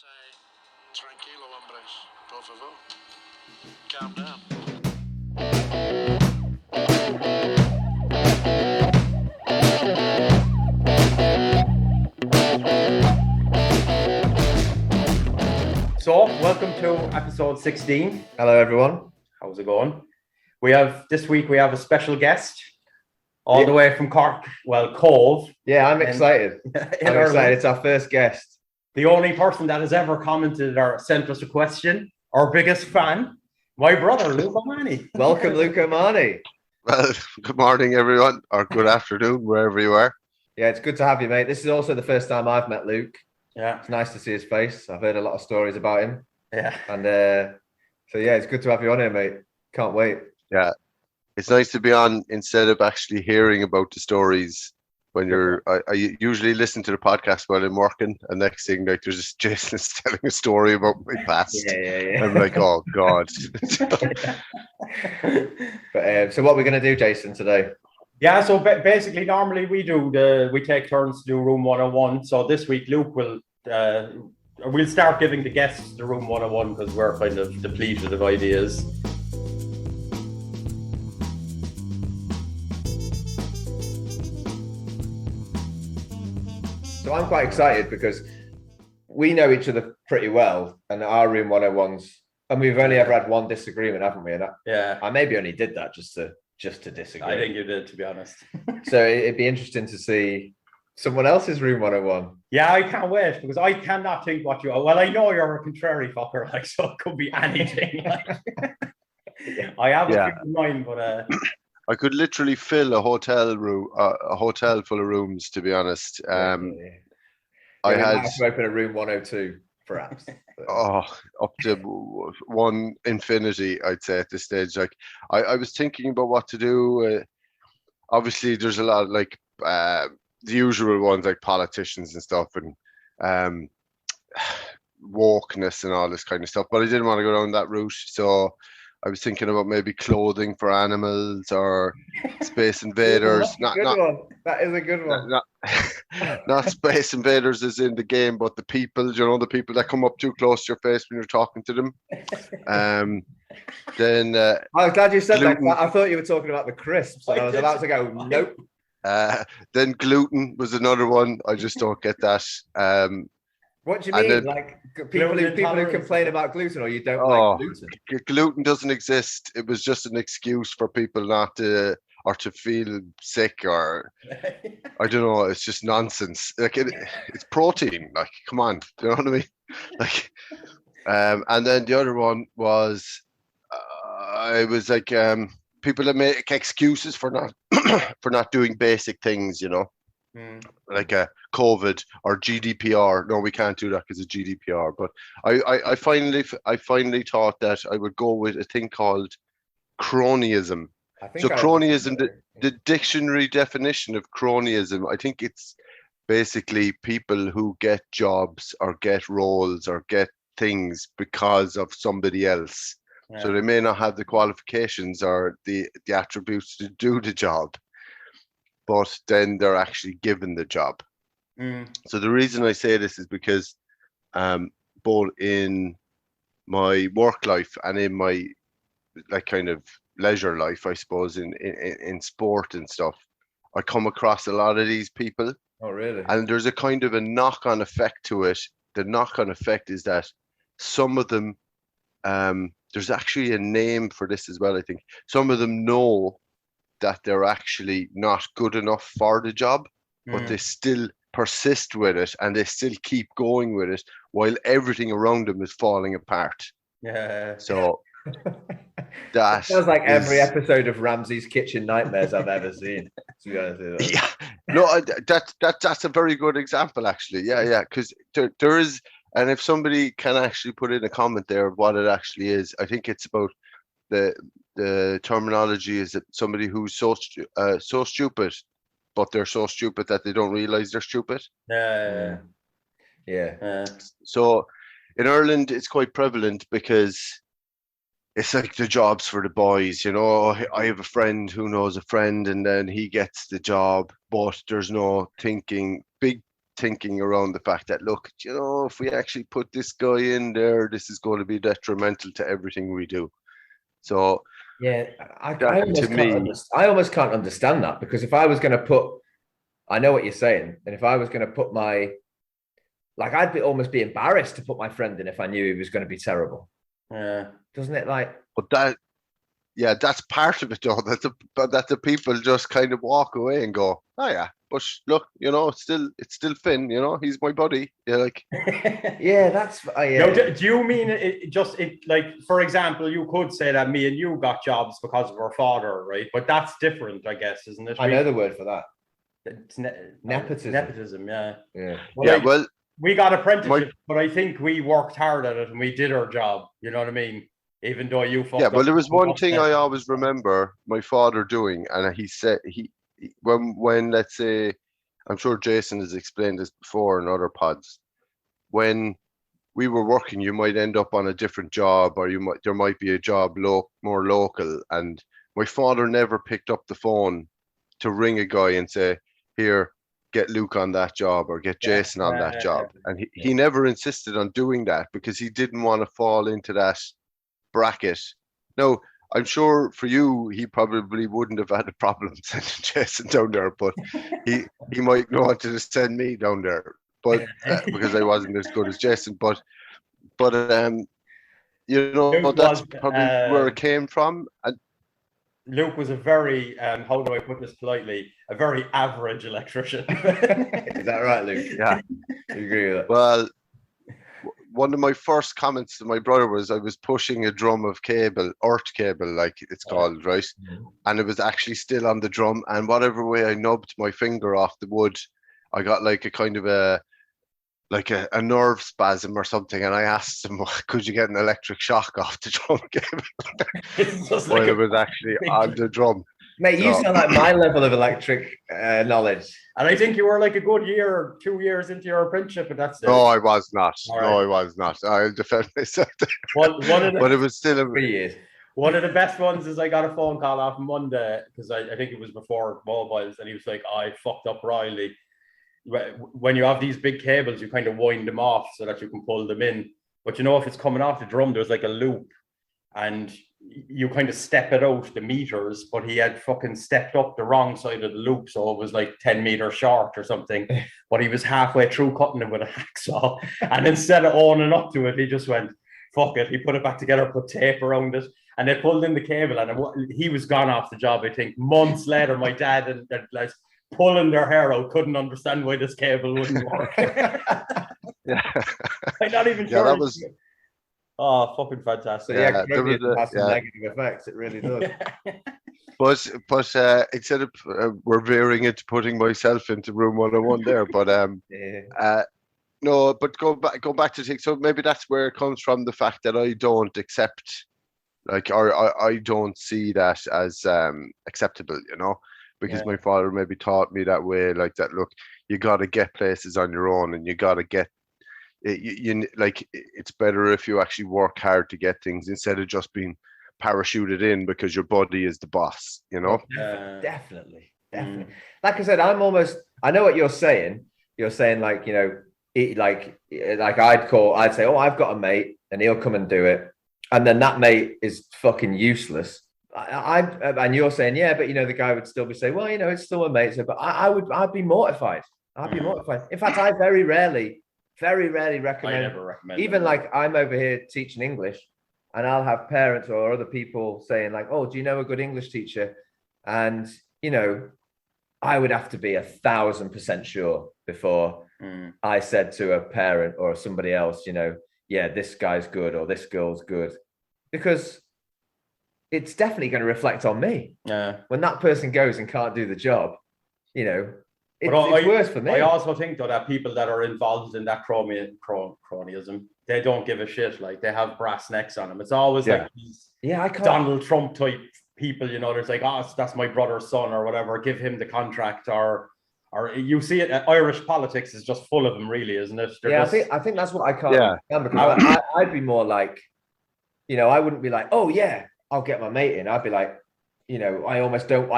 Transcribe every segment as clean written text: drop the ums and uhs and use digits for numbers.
say, tranquilo, hombres, por favor. Calm down. So, welcome to episode 16. Hello, everyone. How's it going? This week we have a special guest all the way from Cork. Well, Cove. Yeah, I'm excited. I'm excited. It's our first guest. The only person that has ever commented or sent us a question. Our biggest fan, my brother, Luke O'Mahony. Welcome, Luke O'Mahony. Well, good morning, everyone, or good afternoon, wherever you are. Yeah, it's good to have you, mate. This is also the first time I've met Luke. Yeah. It's nice to see his face. I've heard a lot of stories about him. Yeah. And so, yeah, it's good to have you on here, mate. Can't wait. Yeah. It's nice to be on instead of actually hearing about the stories when you're, I usually listen to the podcast while I'm working, and next thing, like, there's just Jason telling a story about my past. Yeah. I'm like, oh, God. But so what we're going to do, Jason, today? Yeah, so basically, normally we take turns to do Room 101. So this week, Luke we'll start giving the guests the Room 101 because we're kind of depleted of ideas. So I'm quite excited because we know each other pretty well, and our Room 101s, and we've only ever had one disagreement, haven't we? And I maybe only did that just to disagree. I think you did, to be honest. So it'd be interesting to see someone else's Room 101. Yeah, I can't wait because I cannot think what you are. Well, I know you're a contrary fucker, like, so it could be anything. I have a few in mind, but I could literally fill a hotel room, a hotel full of rooms, to be honest. I had to open a Room 102, perhaps. Up to one infinity, I'd say, at this stage. Like, I was thinking about what to do. Obviously, there's a lot of, like, the usual ones, like politicians and stuff, and wokeness and all this kind of stuff. But I didn't want to go down that route, so I was thinking about maybe clothing for animals or Space Invaders. That is a good one. Not Space Invaders as in the game, but the people, the people that come up too close to your face when you're talking to them. Then I'm glad you said that. I thought you were talking about the crisps. And I was about to go, nope. Then gluten was another one. I just don't get that. What do you mean? Then, like people who complain about gluten, or you don't like gluten? Gluten doesn't exist. It was just an excuse for people not to, or to feel sick, or I don't know. It's just nonsense. Like it's protein. Like, come on, do you know what I mean? Like, and then the other one was, it was like people that make excuses for not for not doing basic things, like COVID or GDPR. No, we can't do that because of GDPR. But I finally thought that I would go with a thing called cronyism. So cronyism, the dictionary definition of cronyism, I think it's basically people who get jobs or get roles or get things because of somebody else. Yeah. So they may not have the qualifications or the attributes to do the job, but then they're actually given the job. So the reason I say this is because both in my work life and in my, like, kind of leisure life, I suppose, in sport and stuff, I come across a lot of these people. Oh, really? And there's a kind of a knock-on effect to it. The knock-on effect is that some of them, there's actually a name for this as well, I think. Some of them know that they're actually not good enough for the job, but they still persist with it, and they still keep going with it while everything around them is falling apart. Yeah. So that sounds like every episode of Ramsay's Kitchen Nightmares I've ever seen. To be honest with you. Yeah, no, that's a very good example, actually. Yeah, because there is, and if somebody can actually put in a comment there of what it actually is, I think it's about the terminology is that somebody who's so stupid, but they're so stupid that they don't realize they're stupid. Yeah. So in Ireland, it's quite prevalent because it's like the jobs for the boys, I have a friend who knows a friend, and then he gets the job, but there's no big thinking around the fact that, look, you know, if we actually put this guy in there, this is going to be detrimental to everything we do. So yeah, I almost can't understand that, because if I was going to put, I know what you're saying, and if I was going to put I'd almost be embarrassed to put my friend in if I knew he was going to be terrible. Yeah, doesn't it? But that's part of it, though. That the people just kind of walk away and go, oh yeah, but look, you know, it's still Finn, you know, he's my buddy. Yeah, like, yeah, that's yeah. No, do you mean like, for example, you could say that me and you got jobs because of our father, right? But that's different, I guess, isn't it? I know the word for that. It's nepotism. Nepotism, yeah. Well, we got apprenticeship, but I think we worked hard at it and we did our job. You know what I mean? Even though you fucked up. Well, there was one thing I always remember my father doing, and he said when let's say, I'm sure Jason has explained this before in other pods, when we were working, you might end up on a different job, or there might be a job more local, and my father never picked up the phone to ring a guy and say, here, get Luke on that job, or get Jason on that job. And he never insisted on doing that, because he didn't want to fall into that bracket. No, I'm sure for you, he probably wouldn't have had a problem sending Jason down there, but he might not want to send me down there, but because I wasn't as good as Jason. But you know, that's probably where it came from. And Luke was a very, how do I put this politely, a very average electrician. Is that right, Luke? Yeah, I agree with that. Well, one of my first comments to my brother was I was pushing a drum of cable, earth cable, like it's called, right? Mm-hmm. And it was actually still on the drum. And whatever way I nubbed my finger off the wood, I got like a kind of a nerve spasm or something. And I asked him, could you get an electric shock off the drum cable? When it was actually on the drum. Mate, you sound like my level of electric knowledge. And I think you were like a good 2 years into your apprenticeship, but that's it. No, I was not. Right. No, I was not. I'll defend myself. But it was still 3 years. One of the best ones is I got a phone call off Monday, because I think it was before mobiles, and he was like, I fucked up royally. When you have these big cables, you kind of wind them off so that you can pull them in. But you know, if it's coming off the drum, there's like a loop, and you kind of step it out the meters, but he had fucking stepped up the wrong side of the loop, so it was like 10 meters short or something. But he was halfway through cutting it with a hacksaw, and instead of owning up to it, he just went, fuck it. He put it back together, put tape around it, and they pulled in the cable, and he was gone off the job. I think months later, my dad and like pulling their hair out, couldn't understand why this cable wouldn't work. I'm not even sure. Yeah, that was. Oh, fucking fantastic! So yeah, it has some negative effects. It really does. But instead of we're veering into putting myself into room 101 there, but no, but go back to things. So maybe that's where it comes from, the fact that I don't accept, like, or I don't see that as acceptable, you know, because my father maybe taught me that way, like that. Look, you got to get places on your own, and you got to get. You like, it's better if you actually work hard to get things instead of just being parachuted in because your buddy is the boss, you know. Definitely. Like I said, I know what you're saying. You're saying, like, you know, like I'd say, oh, I've got a mate and he'll come and do it, and then that mate is fucking useless. And you're saying, yeah, but you know, the guy would still be saying, well, you know, it's still a mate. So, but I'd be mortified. I'd be mortified. In fact, I very rarely recommend. I never recommend. Even like, I'm over here teaching English, and I'll have parents or other people saying like, "Oh, do you know a good English teacher?" And you know, I would have to be 1,000% sure before I said to a parent or somebody else, you know, yeah, this guy's good or this girl's good, because it's definitely going to reflect on me. Yeah. When that person goes and can't do the job, you know. It's worse for me. I also think, though, that people that are involved in that cronyism, they don't give a shit. Like, they have brass necks on them. It's always like these Donald Trump type people, you know. There's like, oh, that's my brother's son or whatever. Give him the contract, or you see it. Irish politics is just full of them, really, isn't it? I think that's what I can't understand, because I'd be more like, you know, I wouldn't be like, oh yeah, I'll get my mate in. I'd be like, I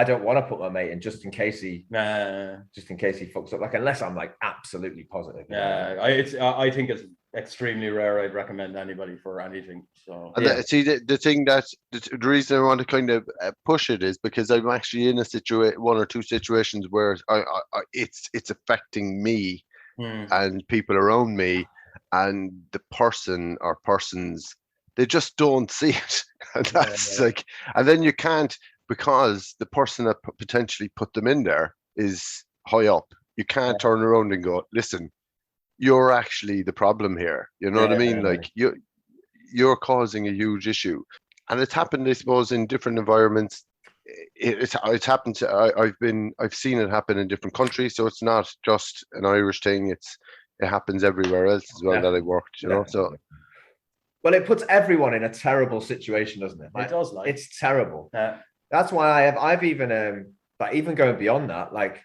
don't want to put my mate in just in case he fucks up. Like, unless I'm like absolutely positive. I think it's extremely rare I'd recommend anybody for anything. So And see, the thing that the reason I want to kind of push it is because I'm actually in one or two situations where it's affecting me and people around me, and the person or persons, they just don't see it. And that's like, and then you can't, because the person that potentially put them in there is high up. You can't turn around and go, listen, you're actually the problem here. You know what I mean? Like you're causing a huge issue. And it's happened, I suppose, in different environments. It's happened to, I've seen it happen in different countries. So it's not just an Irish thing. It happens everywhere else as well that I worked, so. Well, it puts everyone in a terrible situation, doesn't it? It does. Like, it's terrible. That's why I've even but even going beyond that, like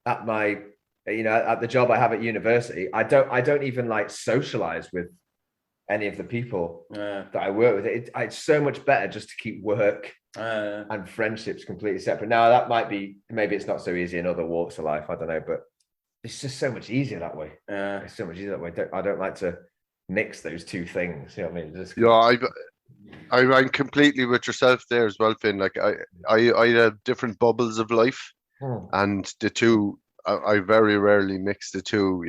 at my, at the job I have at university, I don't even like socialize with any of the people that I work with. It's so much better just to keep work and friendships completely separate. Now that maybe it's not so easy in other walks of life. I don't know, but it's just so much easier that way. It's so much easier that way. I don't like to mix those two things. You know what I mean? I'm completely with yourself there as well, Finn. Like I have different bubbles of life, and the two I very rarely mix the two.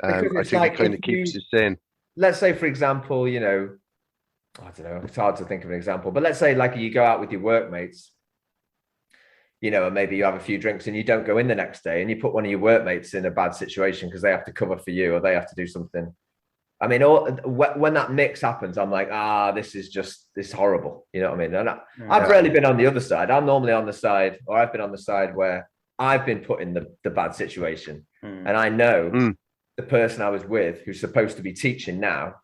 I think like, it kind of keeps you sane. Let's say, for example, I don't know. It's hard to think of an example, but let's say like you go out with your workmates, and maybe you have a few drinks and you don't go in the next day, and you put one of your workmates in a bad situation because they have to cover for you or they have to do something. I mean, when that mix happens, I'm like, this is horrible. You know what I mean? And I've rarely been on the other side. I'm normally on the side, or I've been on the side where I've been put in the bad situation. And I know the person I was with, who's supposed to be teaching now,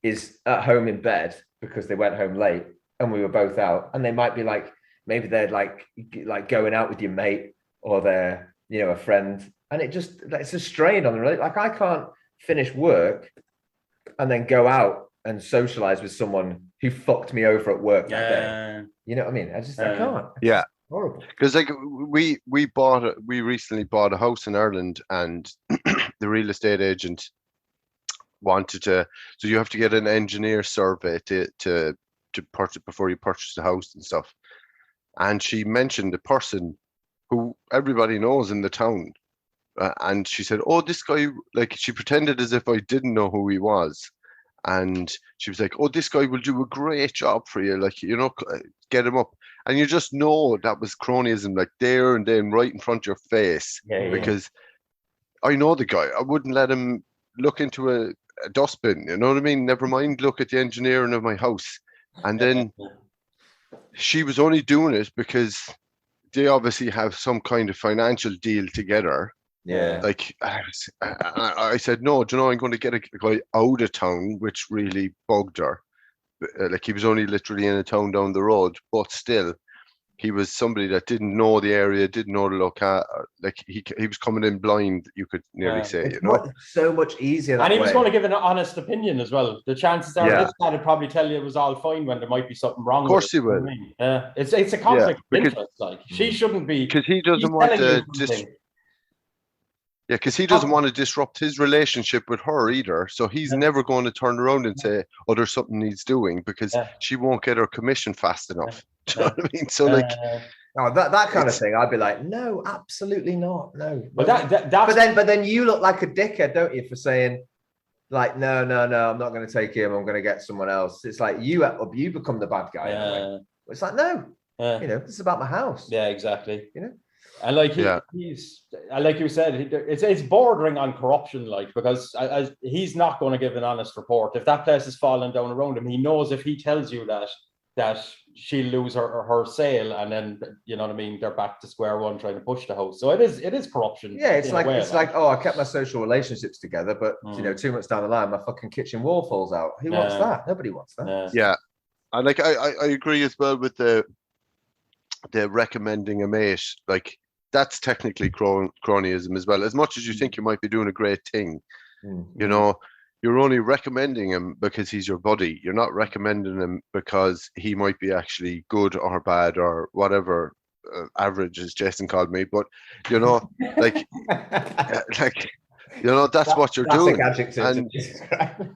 is at home in bed because they went home late and we were both out. And they might be like, maybe they're like going out with your mate, or they're, a friend. And it's a strain on the relationship. Like, I can't finish work and then go out and socialize with someone who fucked me over at work that day. You know what I mean? I can't. It's horrible. Because like we recently bought a house in Ireland, and the real estate agent wanted to, so you have to get an engineer survey to purchase before you purchase the house and stuff. And she mentioned the person who everybody knows in the town. And she said, this guy, like, she pretended as if I didn't know who he was. And she was like, this guy will do a great job for you. Like, get him up. And you just know that was cronyism, like there and then right in front of your face. Because I know the guy. I wouldn't let him look into a dustbin. You know what I mean? Never mind look at the engineering of my house. And then she was only doing it because they obviously have some kind of financial deal together. Like I said, no, do you know, I'm going to get a guy out of town, which really bugged her. Like, he was only literally in a town down the road, but still, he was somebody that didn't know the area, didn't know the locale. Like, he was coming in blind, you could nearly say. It's so much easier. And he was going to give an honest opinion as well. The chances are this guy would probably tell you it was all fine when there might be something wrong. Of course he will. It's a conflict of interest. Like, she shouldn't be, because he doesn't want to because he doesn't want to disrupt his relationship with her either. So he's never going to turn around and say, there's something needs doing, because she won't get her commission fast enough. Do you know what I mean? So that kind of thing, I'd be like, no, absolutely not. No. But but then you look like a dickhead, don't you, for saying like, no, I'm not going to take him. I'm going to get someone else. It's like you become the bad guy. It's like, no, this is about my house. Yeah, exactly. And like he's like you said, it's bordering on corruption, like, because he's not going to give an honest report. If that place is falling down around him, he knows if he tells you that she'll lose her sale, and then, you know what I mean, they're back to square one trying to push the house. So it is corruption. Yeah, it's like I kept my social relationships together, but 2 months down the line, my fucking kitchen wall falls out. Who wants that? Nobody wants that. Yeah, and like I agree as well with the recommending a mate. Like, that's technically cronyism as well. As much as you think you might be doing a great thing, you're only recommending him because he's your buddy. You're not recommending him because he might be actually good or bad or whatever. Average, as Jason called me, but you know, like, like, you know, that's what you're Classic doing. adjective to And describe.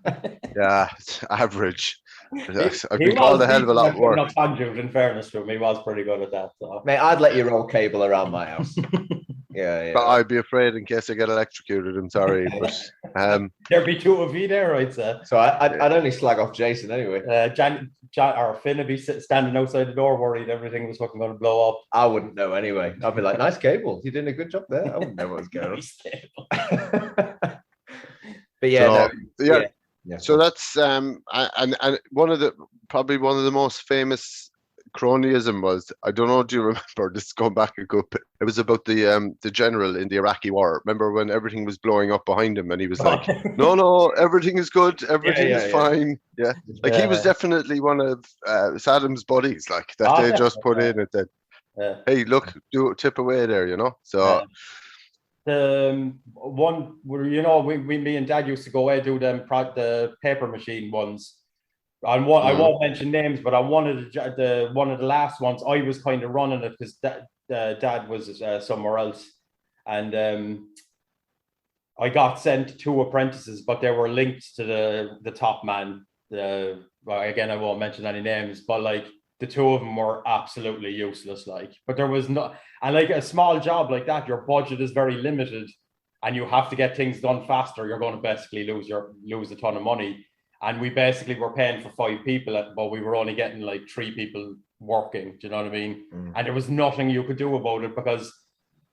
yeah, it's average. I've He been called was a hell of a lot decent at worse. putting up Tanjut, in fairness to him. He was pretty good at that. So. Mate, I'd let you roll cable around my house. Yeah, But I'd be afraid in case I get electrocuted. I'm sorry, but There'd be two of you there, I'd say. So I'd only slag off Jason anyway. Jan or Finn would be standing outside the door worried everything was fucking going to blow up. I wouldn't know anyway. I'd be like, nice cable. You're doing a good job there. I wouldn't know what was going on. But yeah, so, no, yeah. So that's and one of the most famous cronyism was, I don't know, do you remember, this is going back a good bit, it was about the general in the Iraqi war. Remember when everything was blowing up behind him and he was like, no, everything is good, everything is fine. Yeah, like he was definitely one of Saddam's buddies, like that they just put in and said, hey, look, tip away there, you know. So the one where, you know, me and Dad used to go away do the paper machine ones. On one, I won't mention names, but on one of the last ones, I was kind of running it because Dad was somewhere else, and I got sent 2 apprentices, but they were linked to the top man. Well, again, I won't mention any names, but like the 2 of them were absolutely useless. Like, but there was no, and like a small job like that, your budget is very limited, and you have to get things done faster. You're going to basically lose a ton of money. And we basically were paying for 5 people, but we were only getting like 3 people working. Do you know what I mean? And there was nothing you could do about it because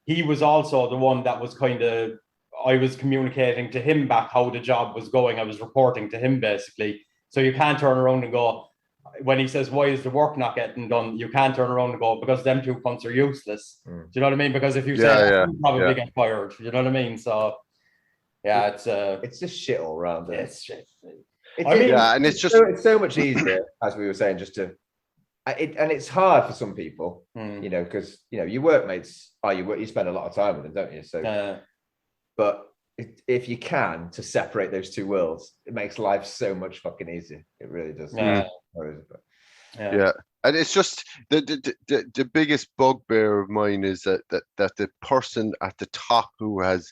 he was also the one that was I was communicating to him back how the job was going. I was reporting to him basically. So you can't turn around and go, when he says, why is the work not getting done? You can't turn around and go, because them 2 cunts are useless. Do you know what I mean? Because if you say that, you'll probably get fired. You know what I mean? So yeah, it's just shit all around. It's shit. and it's just it's so much easier, as we were saying, just to and it's hard for some people, you know, because you know your workmates you spend a lot of time with them, don't you? So, but if you can to separate those 2 worlds, it makes life so much fucking easier. It really does. Yeah. And it's just the biggest bugbear of mine is that the person at the top who has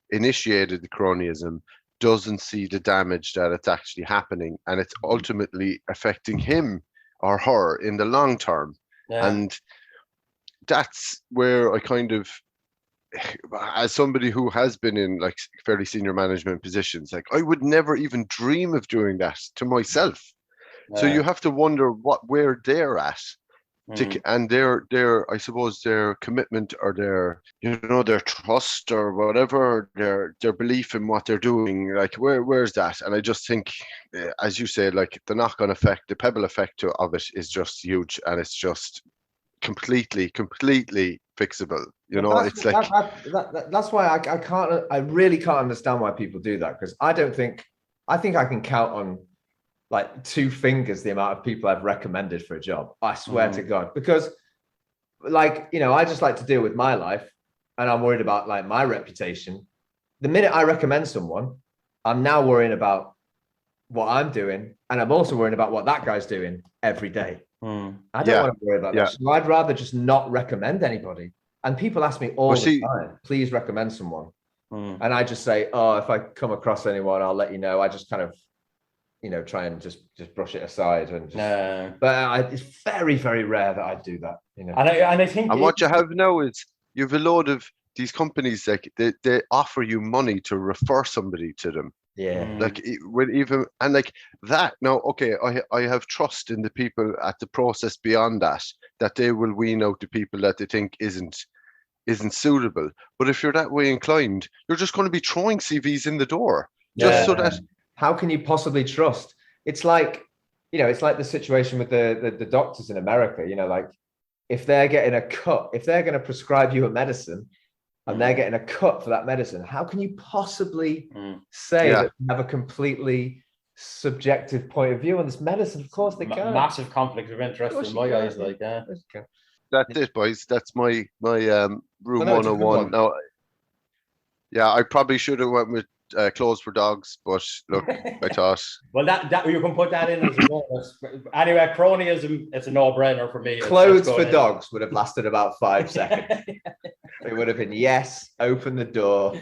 initiated the cronyism doesn't see the damage that it's actually happening, and it's ultimately affecting him or her in the long term. And that's where I kind of, as somebody who has been in like fairly senior management positions, like I would never even dream of doing that to myself. So you have to wonder where they're at. And their I suppose their commitment or their trust or whatever, their belief in what they're doing, like where's that? And I just think, as you say, like the knock-on effect, the pebble effect of it is just huge, and it's just completely fixable. You know, it's like that's why I really can't understand why people do that, because I think I can count on like 2 fingers the amount of people I've recommended for a job. I swear to God, because like, you know, I just like to deal with my life, and I'm worried about like my reputation. The minute I recommend someone, I'm now worrying about what I'm doing, and I'm also worrying about what that guy's doing every day. I don't want to worry about that. So I'd rather just not recommend anybody. And people ask me all the time, please recommend someone. And I just say, oh, if I come across anyone, I'll let you know. I just kind of, you know, try and just brush it aside, and but it's very, very rare that I do that, you know. And I think, and what you have now is you've a load of these companies, like they offer you money to refer somebody to them. Like when even, and like that now, okay, I have trust in the people at the process beyond that they will wean out the people that they think isn't suitable. But if you're that way inclined, you're just going to be throwing CVs in the door just so that. How can you possibly trust? It's like, you know, it's like the situation with the doctors in America, you know, like if they're getting a cut, if they're going to prescribe you a medicine and they're getting a cut for that medicine, how can you possibly say that they have a completely subjective point of view on this medicine? Of course they can. Massive conflict of interest in my eyes, like That's it, boys. That's my room 101. Now, I probably should have went with clothes for dogs, but look, I thought Well, that you can put that in as a bonus. Anyway, cronyism, it's a no-brainer for me. Clothes for dogs would have lasted about 5 seconds. It would have been yes, open the door.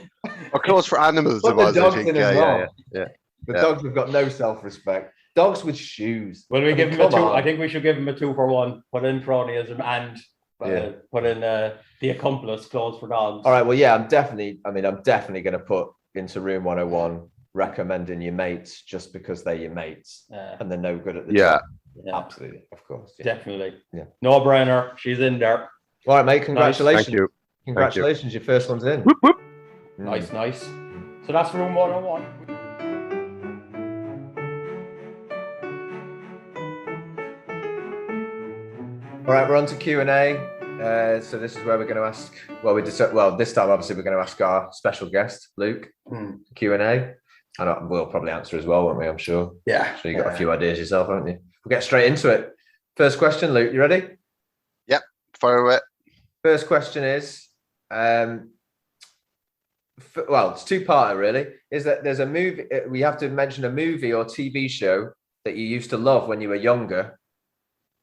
or clothes for animals. Put It the was, I dogs think. in as well. Yeah. The dogs have got no self-respect. Dogs with shoes. Well, we I give mean, him a come 2. on. I think we should give him a 2 for 1. Put in cronyism and put in the accomplice, clothes for dogs. All right. Well, yeah, I'm definitely going to put into Room 101 recommending your mates just because they're your mates and they're no good at the job. Yeah. Absolutely, of course. Yeah. Definitely. Yeah. No-brainer. She's in there. All right, mate. Congratulations. Thank you. Congratulations. Your first one's in. Whoop, whoop. Nice. So that's Room 101. All right, we're on to Q&A. So this is where we're going to ask. This time obviously we're going to ask our special guest Luke Q&A, and we'll probably answer as well, won't we? I'm sure. Yeah. So you got a few ideas yourself, haven't you? We'll get straight into it. First question, Luke. You ready? Yep. Fire away. First question is, it's two-parter really. Is that there's a movie? We have to mention a movie or TV show that you used to love when you were younger,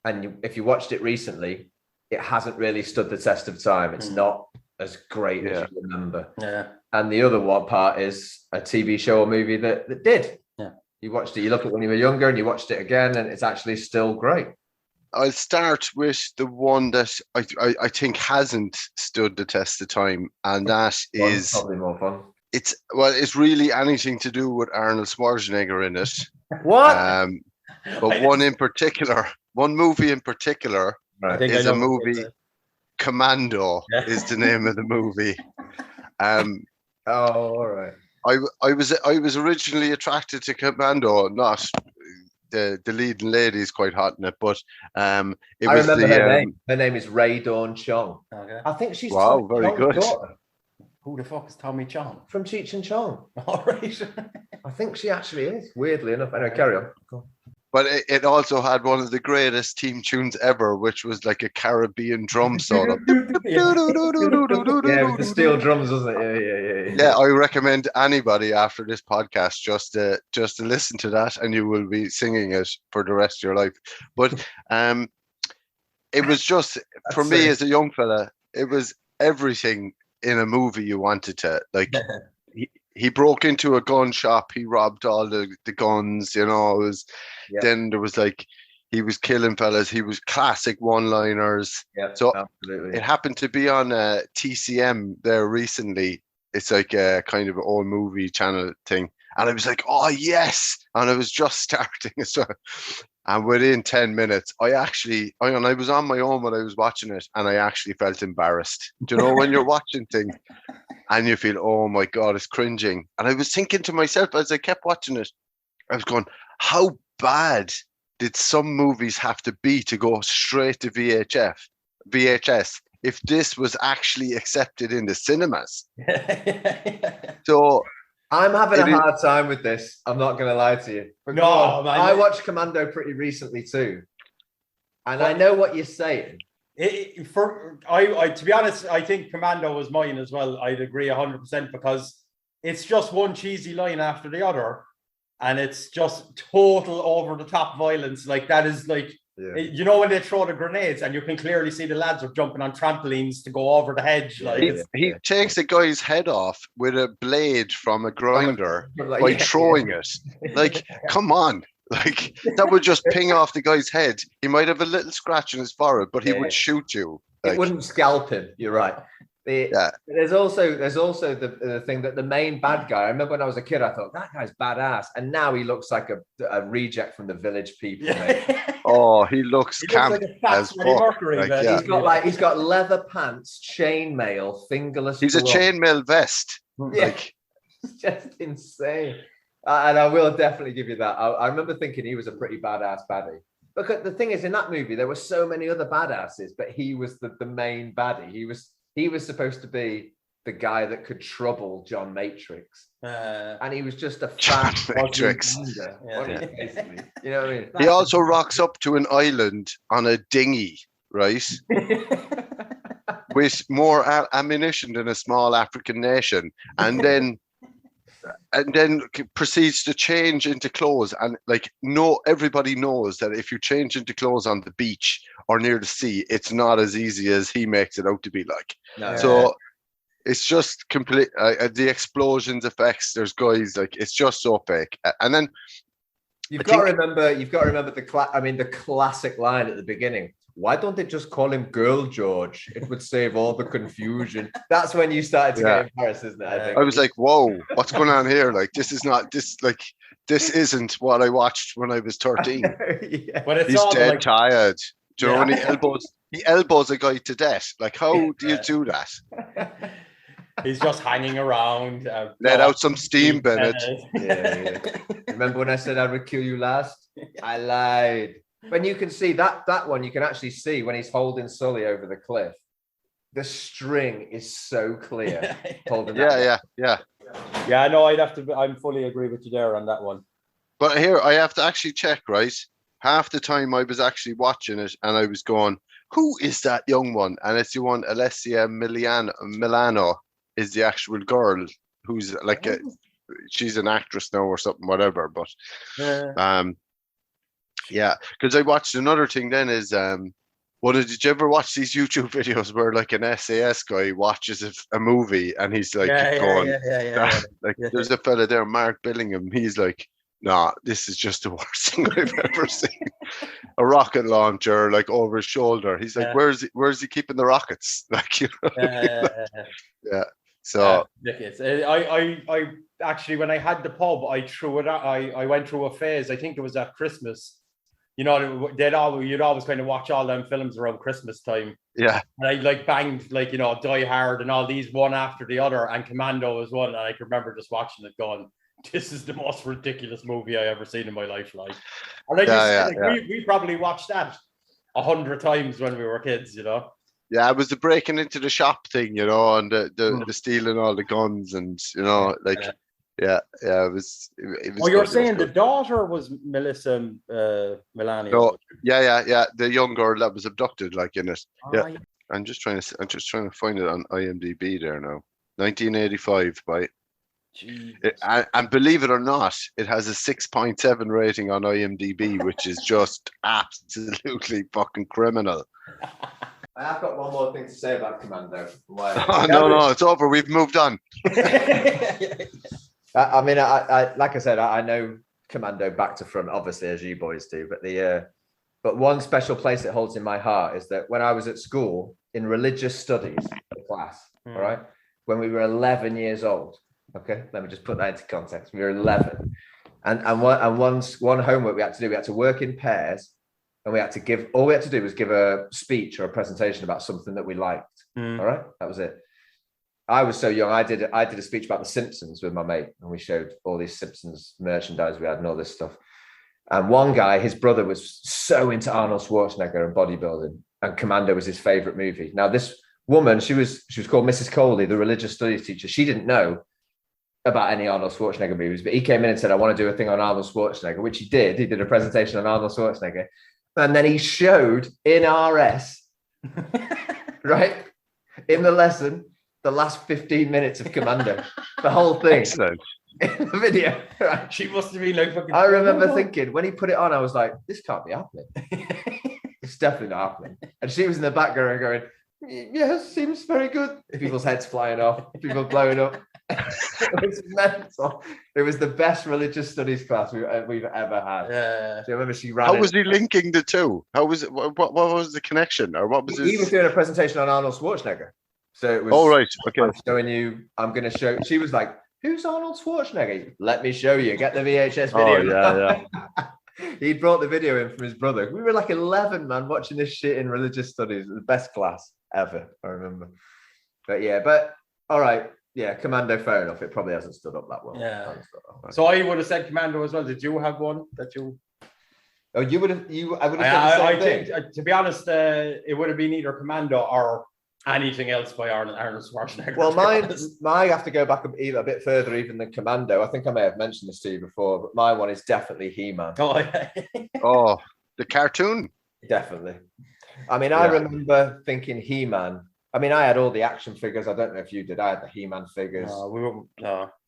and if you watched it recently, it hasn't really stood the test of time. It's not as great as you remember. Yeah. And the other one part is a TV show or movie that did. Yeah. You watched it, you look at when you were younger and you watched it again, and it's actually still great. I'll start with the one that I think hasn't stood the test of time, and that is probably more fun. It's really anything to do with Arnold Schwarzenegger in it. What? But one movie in particular is a movie. Commando is the name of the movie. All right. I was originally attracted to Commando, not the leading lady is quite hot in it, but I remember her name. Her name is Ray Dawn Chong. Okay. I think she's Tommy very Chong's good. daughter. Who the fuck is Tommy Chong? From Cheech and Chong. All right. I think she actually is. Weirdly enough. Anyway, carry on. But it also had one of the greatest theme tunes ever, which was like a Caribbean drum solo. Yeah, with the steel drums, wasn't it? Yeah, I recommend anybody after this podcast just to listen to that, and you will be singing it for the rest of your life. But it was just for me as a young fella, it was everything in a movie you wanted to like. He broke into a gun shop. He robbed all the guns. You know, it was. Then there was like he was killing fellas. He was classic one-liners. Yeah, so absolutely. It happened to be on TCM there recently. It's like a kind of an old movie channel thing, and I was like, oh yes, and I was just starting as well. And within 10 minutes, I was on my own when I was watching it, and I actually felt embarrassed. Do you know when you're watching things and you feel, oh my God, it's cringing? And I was thinking to myself as I kept watching it, I was going, how bad did some movies have to be to go straight to VHS if this was actually accepted in the cinemas? So I'm having a hard time with this. I'm not going to lie to you. But no, man. I watched Commando pretty recently too, and I know what you're saying. To be honest, I think Commando was mine as well. I'd agree 100% because it's just one cheesy line after the other, and it's just total over the top violence. Like that is like. Yeah. You know when they throw the grenades and you can clearly see the lads are jumping on trampolines to go over the hedge. Like he takes a guy's head off with a blade from a grinder by throwing it. Like, come on. Like that would just ping off the guy's head. He might have a little scratch in his forehead, but he would shoot you. Like, it wouldn't scalp him. You're right. There's also the thing that the main bad guy. I remember when I was a kid, I thought that guy's badass, and now he looks like a reject from the Village People. Mate. Oh, he looks camp like a fat Mercury. Like, he's got leather pants, chainmail, fingerless. He's gloves. a chainmail vest. Yeah, it's just insane. And I will definitely give you that. I remember thinking he was a pretty badass baddie. But the thing is, in that movie, there were so many other badasses, but he was the main baddie. He was supposed to be the guy that could trouble John Matrix. And he was just a fat Matrix. Basically. You know what I mean? He also rocks up to an island on a dinghy, right? with more ammunition than a small African nation. And then and then proceeds to change into clothes. And like, no, everybody knows that if you change into clothes on the beach or near the sea, it's not as easy as he makes it out to be. Like, No. so it's just complete. The explosions effects. There's guys like it's just so fake. And then You've got to remember the classic line at the beginning. Why don't they just call him Girl George? It would save all the confusion. That's when you started to get embarrassed, isn't it? I think. I was like, whoa, what's going on here? Like, this isn't what I watched when I was 13. But it's He's all dead like, tired. Do you know when he elbows a guy to death? Like, how do you do that? he's just hanging around. Let out some steam, Bennett. Yeah. Remember when I said I would kill you last? I lied. When you can see that one, you can actually see when he's holding Sully over the cliff. The string is so clear. Holding Yeah. Yeah, no, I'm fully agree with you there on that one. But here, I have to actually check, right? Half the time I was actually watching it and I was going, who is that young one? And it's the one, Alessia Milano is the actual girl who's like, she's an actress now or something, whatever. But, yeah, because I watched another thing then is, did you ever watch these YouTube videos where like an SAS guy watches a movie and he's like there's a fella there, Mark Billingham, he's like, nah, this is just the worst thing I've ever seen. A rocket launcher like over his shoulder. He's like, where's he keeping the rockets? Like, you know, So I actually, when I had the pub, I threw it out. I went through a phase. I think it was at Christmas. You know, you'd always kind of watch all them films around Christmas time. Yeah. And I like banged like, you know, Die Hard and all these one after the other, and Commando was one. And I can remember just watching it going, this is the most ridiculous movie I ever seen in my life. Like, and we probably watched that 100 times when we were kids, you know. Yeah, it was the breaking into the shop thing, you know, and the stealing all the guns and, you know, like, it was. Oh, you're saying the daughter was Melissa Milani? No, yeah, the young girl that was abducted, like in it. Yeah, I'm just trying to find it on IMDb there now. 1985, right? And believe it or not, it has a 6.7 rating on IMDb, which is just absolutely fucking criminal. I've got one more thing to say about Commando. No, it's over. We've moved on. I mean, I like I said, I know Commando back to front, obviously, as you boys do. But one special place it holds in my heart is that when I was at school in religious studies class, all right, when we were 11 years old. Okay, let me just put that into context. We were 11, and one homework we had to work in pairs. And we had to give, all we had to do was give a speech or a presentation about something that we liked. All right. That was it. I was so young. I did a speech about the Simpsons with my mate, and we showed all these Simpsons merchandise we had and all this stuff. And one guy, his brother was so into Arnold Schwarzenegger and bodybuilding, and Commando was his favorite movie. Now, this woman, she was called Mrs. Coley, the religious studies teacher. She didn't know about any Arnold Schwarzenegger movies, but he came in and said, I want to do a thing on Arnold Schwarzenegger, which he did. He did a presentation on Arnold Schwarzenegger. And then he showed in RS, right, in the lesson, the last 15 minutes of Commando, the whole thing. Excellent. In the video. Right? She must have been like fucking. I remember thinking, when he put it on, I was like, this can't be happening. It's definitely not happening. And she was in the background going, yes, seems very good. People's heads flying off, people blowing up. It was mental. It was the best religious studies class we've ever had. Yeah. So I remember she ran. How was he linking the two? How was it? What was the connection, or what was he was doing a presentation on Arnold Schwarzenegger. So it was. Oh right, okay. I'm showing you. I'm going to show. She was like, "Who's Arnold Schwarzenegger?" Let me show you. Get the VHS video. Oh yeah. He brought the video in from his brother. We were like 11, man, watching this shit in religious studies. The best class ever, I remember. But all right. Yeah, Commando, fair enough. It probably hasn't stood up that well. Yeah. So I would have said Commando as well. Did you have one that you? Oh, you would have. I would have said the same thing. Think, to be honest, it would have been either Commando or anything else by Arnold Schwarzenegger. Well, I have to go back a bit further even than Commando. I think I may have mentioned this to you before, but my one is definitely He-Man. Oh, yeah. Oh, the cartoon. Definitely. I mean, I remember thinking He-Man. I mean, I had all the action figures. I don't know if you did. I had the He-Man figures.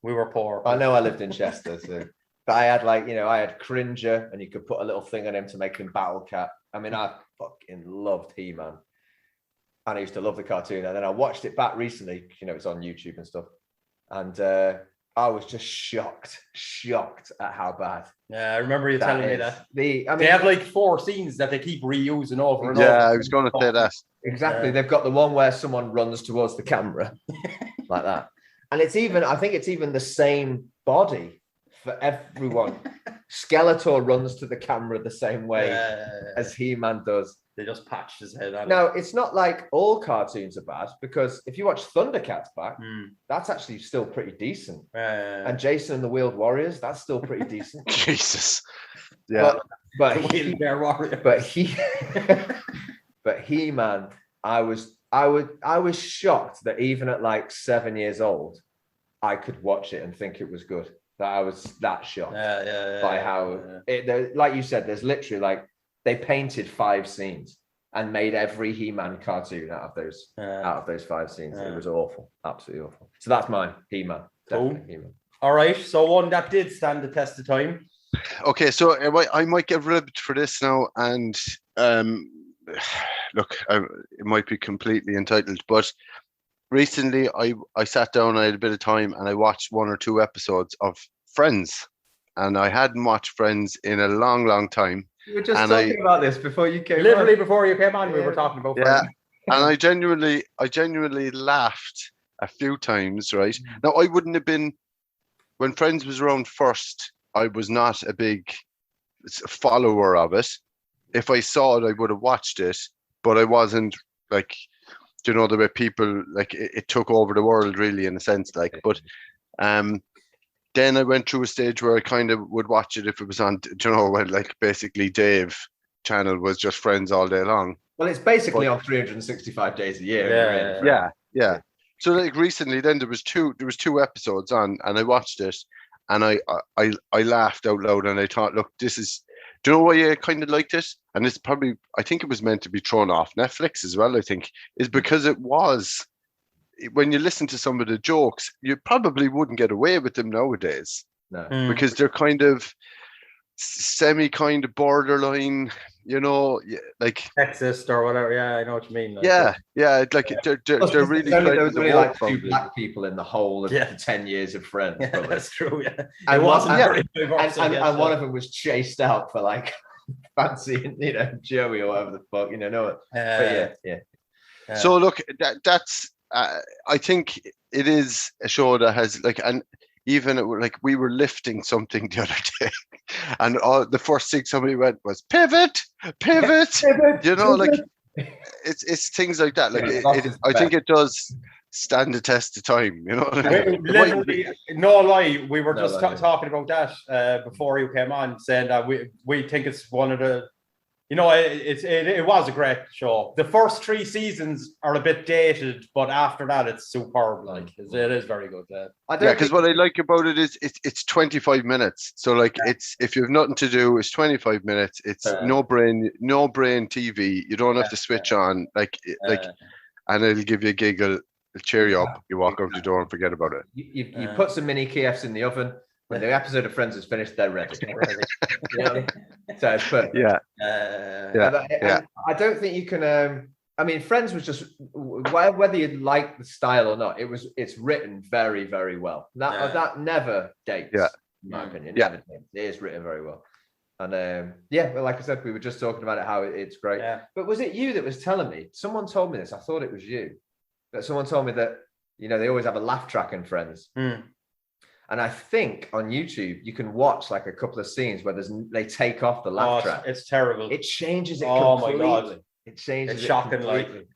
We were poor. I know I lived in Chester, so. But I had I had Cringer, and you could put a little thing on him to make him Battle Cat. I mean, I fucking loved He-Man. And I used to love the cartoon. And then I watched it back recently, it's on YouTube and stuff. And I was just shocked at how bad. Yeah, I remember you telling me that. They have like 4 scenes that they keep reusing over and over. Yeah, I was going to say that. Exactly. They've got the one where someone runs towards the camera like that. And I think it's even the same body for everyone. Skeletor runs to the camera the same way as He-Man does. They just patched his head on. No, it's not like all cartoons are bad, because if you watch Thundercats back, that's actually still pretty decent. And Jason and the Wheeled Warriors, that's still pretty decent. Jesus. Yeah. But He-Man, I was shocked that even at like 7 years old, I could watch it and think it was good. That I was that shocked by how like you said, there's literally like they painted 5 scenes and made every He-Man cartoon out of those 5 scenes. It was awful, absolutely awful. So that's mine, He-Man. Cool. He-Man. All right, so one that did stand the test of time. Okay, so I might get ribbed for this now, and look, it might be completely entitled, but recently I sat down, I had a bit of time, and I watched 1 or 2 episodes of Friends, and I hadn't watched Friends in a long, long time. We were just talking about this before you came Literally before you came on, we were talking about Friends. And I genuinely laughed a few times, right? Now, I wouldn't have been, when Friends was around first, I was not a big follower of it. If I saw it, I would have watched it, but I wasn't like, the way people, like, it took over the world, really, in a sense, like, but then I went through a stage where I kind of would watch it if it was on, when like basically Dave channel was just Friends all day long. Well, it's basically on 365 days a year. Yeah. So like recently, then there was two episodes on, and I watched it, and I laughed out loud, and I thought, look, this is, do you know why I kind of liked it? And it's probably, I think it was meant to be thrown off Netflix as well, I think, is because it was, when you listen to some of the jokes, you probably wouldn't get away with them nowadays. No. Because they're kind of kind of borderline, like sexist or whatever. Yeah, I know what you mean. Like, like they're really there was only only like 2 black people in the whole of the 10 years of Friends. Yeah, that's true. Yeah, and and one of them was chased out for like fancy, Joey or whatever the fuck, But So look, that's. I think it is a show that has like, and even like we were lifting something the other day, and the first thing somebody went was pivot, like it's things like that. Like I think it does stand the test of time. Literally, no lie, we were just talking about that before you came on, saying that we think it's one of the. It was a great show. The first 3 seasons are a bit dated, but after that, it's superb. Like it is very good. Because what I like about it is it's 25 minutes. So like it's, if you have nothing to do, it's 25 minutes. It's no brain TV. You don't have to switch on and it'll give you a giggle, it'll cheer you up. You walk out the door and forget about it. You put some mini KFs in the oven. When the episode of Friends is finished, they're ready. So it's perfect. I don't think you can. I mean, Friends was just, whether you like the style or not, it's written very, very well. That never dates, in my opinion. Never dates. It is written very well. And well, like I said, we were just talking about it, how it's great. Yeah. But was it you that was telling me? Someone told me this. I thought it was you. That someone told me that they always have a laugh track in Friends. And I think on YouTube you can watch like a couple of scenes where they take off the laugh track. It's terrible. It changes it completely. My God. It changes. It's shocking.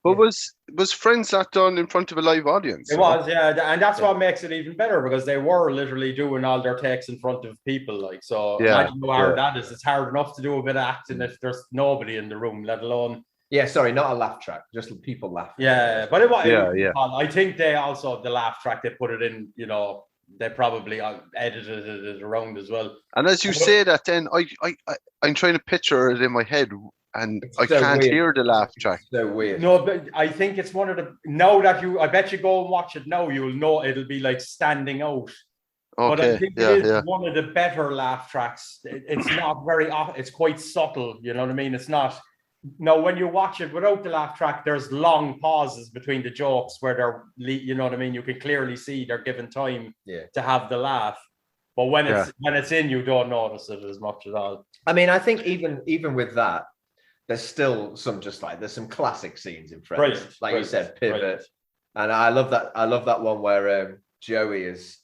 But was Friends not done in front of a live audience? It was, and that's what makes it even better, because they were literally doing all their takes in front of people. Imagine how hard that is. It's hard enough to do a bit of acting if there's nobody in the room, let alone. Yeah, sorry, not a laugh track, just people laughing. Yeah, but it was. I think they also, the laugh track, they put it in. They probably edited it around as well. And as you say that, then I'm trying to picture it in my head. and It's I so can't weird. hear the laugh track. So weird. No, but I think it's one of the. Now that I bet you go and watch it now, you'll know it'll be like standing out. But I Okay, think yeah, it is yeah. one of the better laugh tracks. It's not very. It's quite subtle. You know what I mean? It's not. Now, when you watch it without the laugh track, there's long pauses between the jokes where they're. You know what I mean? You can clearly see they're given time to have the laugh. But when it's in, you don't notice it as much at all. I mean, I think even with that, there's still there's some classic scenes in Friends, you said, Pivot, and I love that one where Joey has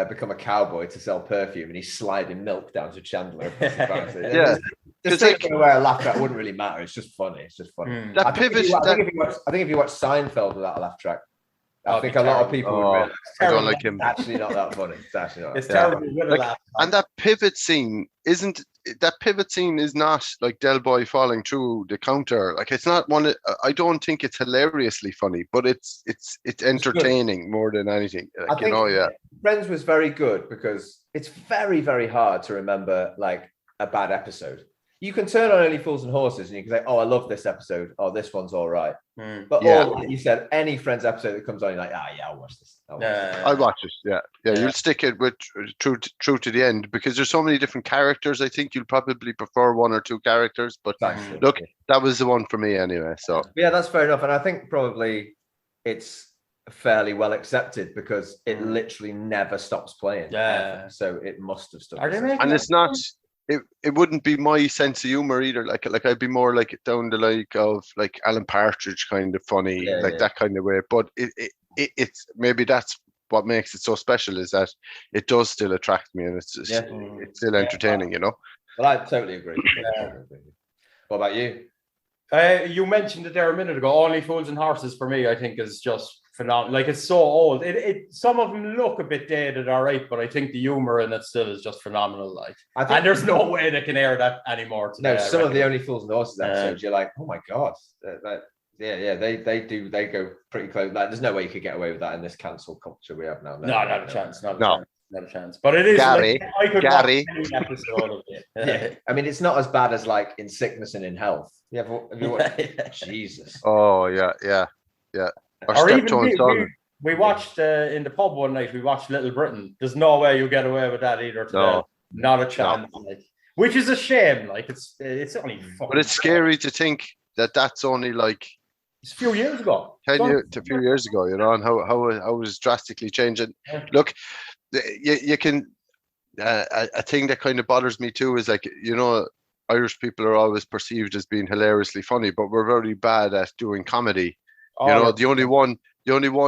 become a cowboy to sell perfume, and he's sliding milk down to Chandler. Yeah, just taking away a laugh track wouldn't really matter. It's just funny. It's just funny. That Pivot. I think if you watch Seinfeld without a laugh track, I think a lot of people would realize. I don't like him. It's actually not that funny. It's actually not. It's terrible. And that pivot scene is not like Del Boy falling through the counter. Like it's not one. I don't think it's hilariously funny, but it's entertaining more than anything. Like, I think Friends was very good because it's very, very hard to remember like a bad episode. You can turn on Only Fools and Horses and you can say, "Oh, I love this episode. Oh, this one's all right." But like you said, any Friends episode that comes on, you're like, I'll watch this. I'll watch it. Yeah. You'll stick it with true to the end because there's so many different characters. I think you'll probably prefer one or two characters, but look, that was the one for me anyway. So yeah, that's fair enough, and I think probably it's fairly well accepted because it literally never stops playing. Yeah, so it must have stopped. And it's not. It wouldn't be my sense of humor either. Like I'd be more like down the like of like Alan Partridge kind of funny, that kind of way. But it's maybe that's what makes it so special is that it does still attract me and it's still entertaining, you know. Well, I totally agree. What about you? You mentioned it there a minute ago. Only Fools and Horses for me, I think, is just phenomenal. Like it's so old. Some of them look a bit dated, all right, but I think the humor in it still is just phenomenal. Like, and there's no way they can air that anymore. Today, some of the Only Fools and Horses episodes, you're like, oh my god, they go pretty close. Like, there's no way you could get away with that in this cancel culture we have now. No, not a chance. Not a chance. But it is. Gary. Like, I could watch any episode of it. I mean, it's not as bad as like In Sickness and in Health. Have you watched? Jesus. Oh yeah. Or even we watched in the pub one night. We watched Little Britain. There's no way you get away with that either. Today. No, not a chance. No. Like, which is a shame. Like it's only. But it's scary to think that that's only like it's a few years ago. A few years ago, you know, and how it was drastically changing. Yeah. Look, you can. A thing that kind of bothers me too is like, you know, Irish people are always perceived as being hilariously funny, but we're very bad at doing comedy. You know, the only one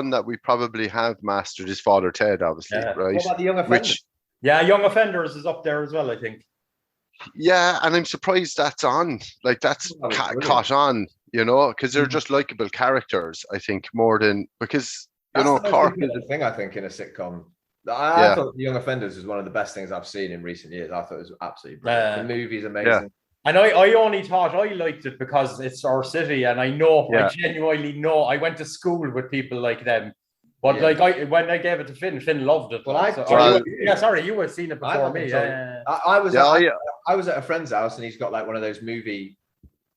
that we probably have mastered is Father Ted, obviously, right? What about the Young Offenders? Young Offenders is up there as well, I think. Yeah, and I'm surprised that's on. Like that's caught on, you know, because they're just likable characters. I think more than because Cork is the thing. I think in a sitcom. I thought The Young Offenders is one of the best things I've seen in recent years. I thought it was absolutely brilliant. The movie's amazing. Yeah. And I only thought I liked it because it's our city, and I genuinely know. I went to school with people like them, but when I gave it to Finn loved it. Well, you had seen it before me. I was at a friend's house, and he's got like one of those movie,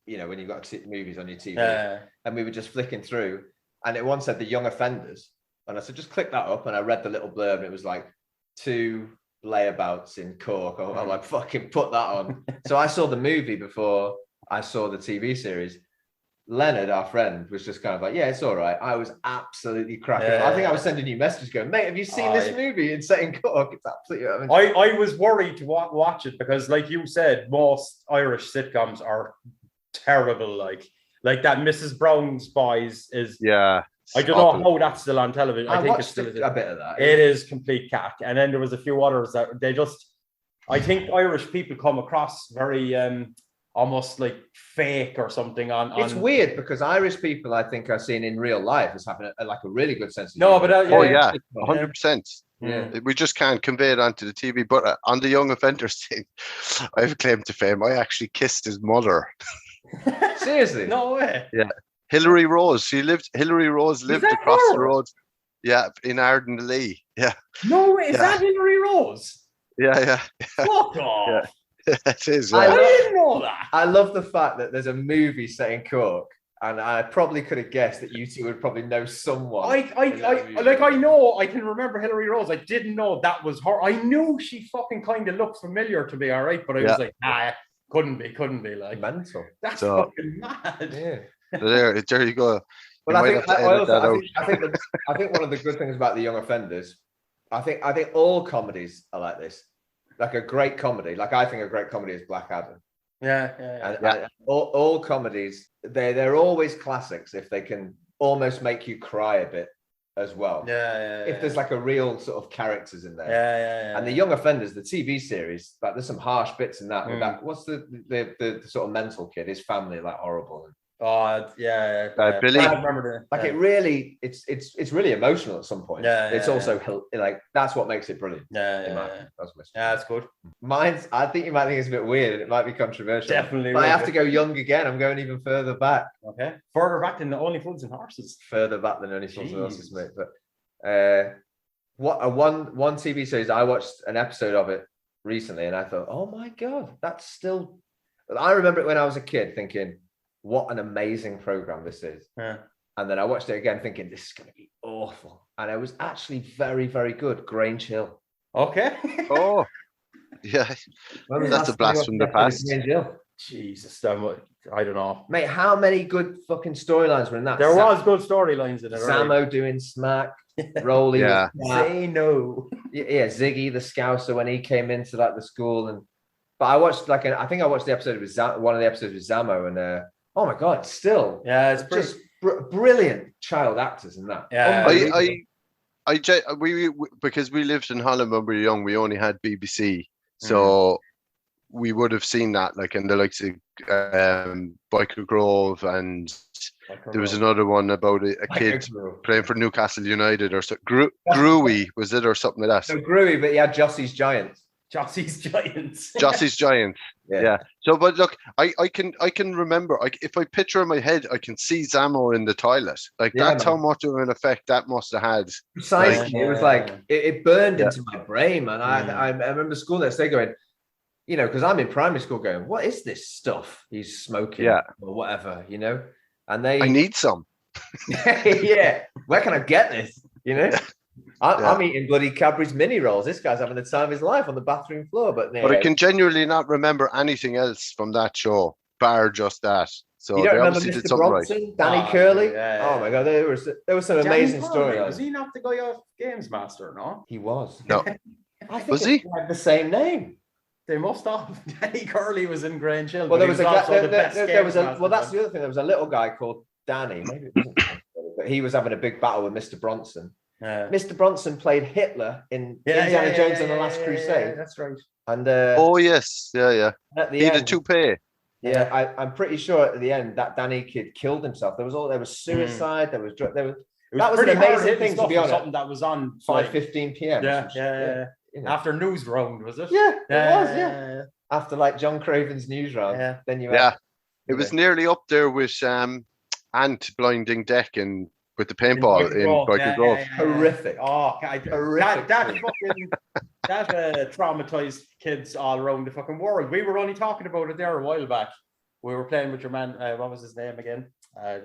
you know, when you've got movies on your TV, and we were just flicking through, and it once said The Young Offenders, and I said just click that up, and I read the little blurb, and it was like 2 layabouts in Cork. I'm like, fucking put that on. So I saw the movie before I saw the TV series. Leonard, our friend, was just kind of like, yeah, it's all right. I was absolutely cracking. I think I was sending you messages going, mate, have you seen this movie? It's set in Cork. It's absolutely. I was worried to watch it because, like you said, most Irish sitcoms are terrible. Like that Mrs. Brown's Boys is. Yeah. I don't know how that's still on television. I think it's still a bit of that. It is complete cack. And then there was a few others that I think Irish people come across very almost like fake or something on. It's weird because Irish people, I think, are seen in real life as having like a really good sense of humor. But 100%. Yeah. We just can't convey it onto the TV. But on the Young Offenders thing, I have a claim to fame. I actually kissed his mother. Seriously? No way. Yeah. Hillary Rose lived across the road. Yeah, in Arden-Lee. Yeah. No way, is that Hillary Rose? Yeah. Fuck off. It is. I I Yeah. didn't know that. I love the fact that there's a movie set in Cork, and I probably could have guessed that you two would probably know someone. in that movie. I know, I can remember Hilary Rose. I didn't know that was her. I knew she fucking kind of looked familiar to me, all right, but I was like, nah, couldn't be like. Mental. That's So- fucking mad. Yeah. There you go. But You I might think have to I edit also that I think one of the good things about the young offenders, I think all comedies are like this. Like a great comedy, like I think a great comedy is Blackadder. Yeah. And all comedies, they're always classics if they can almost make you cry a bit as well. Yeah. If there's like a real sort of characters in there. Yeah. And the Young Offenders, the TV series, like there's some harsh bits in that. With that, what's the sort of mental kid? His family like horrible. Oh yeah. Billy. I remember Like it really, it's really emotional at some point. Yeah, It's yeah, also like that's what makes it brilliant. Yeah. That's good. Mine's. I think you might think it's a bit weird. And it might be controversial. Definitely. But I have to go young again. I'm going even further back. Okay. Further back than the Only Fools and Horses. Further back than Only Fools and Horses, Jeez. mate. But one TV series I watched an episode of it recently, and I thought, oh my god, that's still. I remember it when I was a kid, thinking, what an amazing program this is. Yeah. And then I watched it again, thinking this is going to be awful, and it was actually very, very good. Grange Hill. Okay. Oh, yeah. That's a blast from the past. Grange Hill. Jesus, I don't know. Mate, how many good fucking storylines were in that? There was good storylines in it. Samo doing smack, Rolly. Yeah. Say no. Yeah, Ziggy the Scouser when he came into like the school, and but I watched I think I watched the episode with one of the episodes with Zamo, and oh my god, still Yeah, it's just brilliant child actors in that. Yeah. we because we lived in Holland when we were young, we only had BBC, so we would have seen that like in the likes of Biker Grove, and there was another one about a kid playing for Newcastle United or so. Gruey was it or something like that? So Gruey, but he had Jossie's Giants. Jossie's Giants. Jossie's Giants. Yeah. So, but look, I can remember. If I picture in my head, I can see Zamo in the toilet. Like that's how much of an effect that must have had. Precisely, it was like it burned into my brain, man. I remember school next day going, you know, because I'm in primary school going, what is this stuff he's smoking or whatever, you know? And I need some. Yeah, where can I get this? You know. I'm eating bloody Cadbury's mini rolls. This guy's having the time of his life on the bathroom floor. But I can genuinely not remember anything else from that show, bar just that. So you don't they remember obviously Mr. did something Bronson, Danny Curley? Oh my god, there was some amazing storylines. Was he not the guy off Games Master? No, he was. No, I think was he? had the same name? They must have. Danny Curley was in Grange Hill. Well, there was that's the other thing. There was a little guy called Danny. Maybe it wasn't, but he was having a big battle with Mr. Bronson. Mr. Bronson played Hitler in Indiana Jones and the Last Crusade. That's right. And oh yes, yeah. At the he had a end, toupee. Yeah, I'm pretty sure at the end that Danny kid killed himself. There was suicide. There was that was an amazing thing to be honest. Something that was on 5:15 p.m. Yeah. You know. After news round, was it? Yeah, it was. Yeah. After like John Craven's news round, then you had, it was nearly up there with Ant blinding Deck and with the paintball in Biker Grove. Horrific. Oh, horrific. That traumatized kids all around the fucking world. We were only talking about it there a while back. We were playing with your man. What was his name again?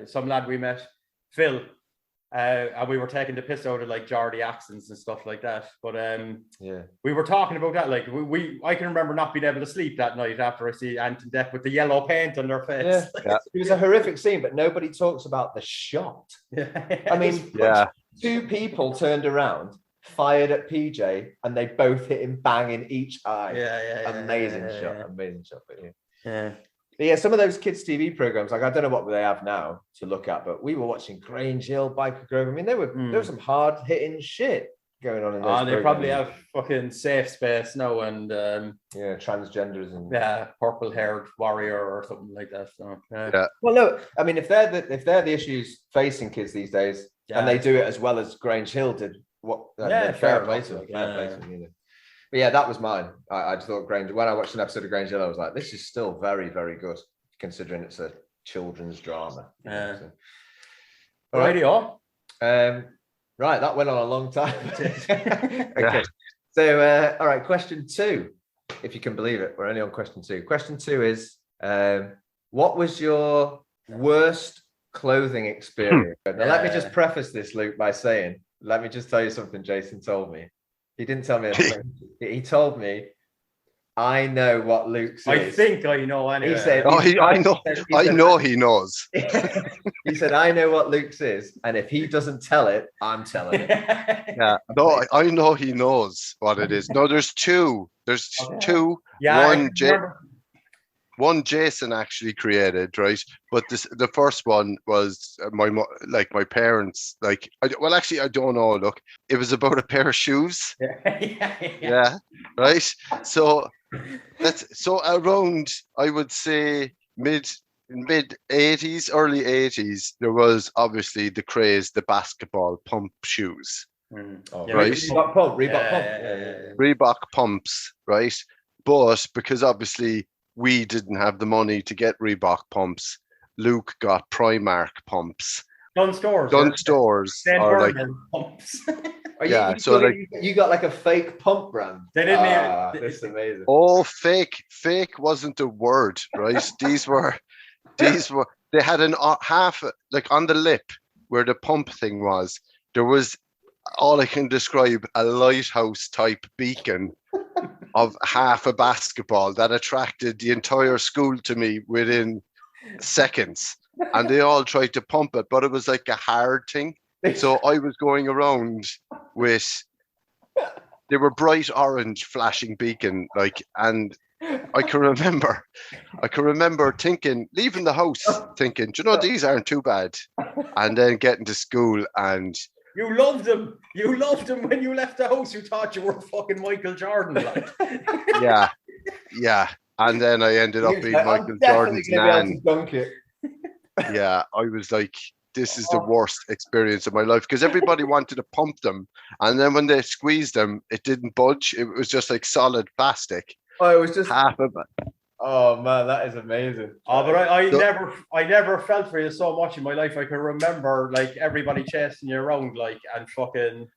Some lad we met, Phil. And we were taking the piss out of like Geordie accents and stuff like that. But we were talking about that. Like I can remember not being able to sleep that night after I see Ant and Deck with the yellow paint on their face. Yeah. It was a horrific scene, but nobody talks about the shot. I mean, two people turned around, fired at PJ, and they both hit him bang in each eye. Amazing shot. But But yeah, some of those kids' TV programs, like I don't know what they have now to look at, but we were watching Grange Hill, Biker Grove. I mean, there was some hard hitting shit going on in those. They probably have fucking Safe Space now and transgenders and purple haired warrior or something like that. So Well, no, I mean if they're the issues facing kids these days, and they do it as well as Grange Hill did, fair play to them. But yeah, that was mine. I just thought Grange. When I watched an episode of Grange Hill, I was like, "This is still very, very good, considering it's a children's drama." Alrighty, right, that went on a long time. Okay, so all right, question 2: if you can believe it. We're only on question 2. Question 2 is, what was your worst clothing experience? Now, let me just preface this, Luke, by saying, let me just tell you something Jason told me. He didn't tell me anything. He told me, I know what Luke's is. I think I know anyway. He said, I know he knows. He said, I know what Luke's is, and if he doesn't tell it, I'm telling it. Yeah, no, I know he knows what it is. No, there's 2. There's 2. Yeah, One Jason actually created, right? But the first one was my parents. Like, I don't know. Look, it was about a pair of shoes. Yeah, right. So around, I would say mid 80s, early 80s, there was obviously the craze, the basketball pump shoes. Right. Reebok pump. Reebok pumps, right? But because obviously we didn't have the money to get Reebok pumps, Luke got Primark pumps. Dunn stores are like pumps. So like you got like a fake pump brand. They didn't. That's amazing. Oh, fake wasn't a word, right? These were. They had an half, like on the lip where the pump thing was. There was, all I can describe, a lighthouse type beacon of half a basketball that attracted the entire school to me within seconds. And they all tried to pump it, but it was like a hard thing. So I was going around with, they were bright orange flashing beacon, like, and I can remember thinking, leaving the house thinking, do you know, these aren't too bad. And then getting to school, and you loved them when you left the house. You thought you were fucking Michael Jordan, like. Yeah. And then I ended up being Michael Jordan's nan. Yeah, I was like, this is the worst experience of my life, because everybody wanted to pump them, and then when they squeezed them, it didn't budge. It was just like solid plastic. Oh, it was just half of it. Oh man, that is amazing. Oh, but I never felt for you so much in my life. I can remember like everybody chasing you around, like, and fucking,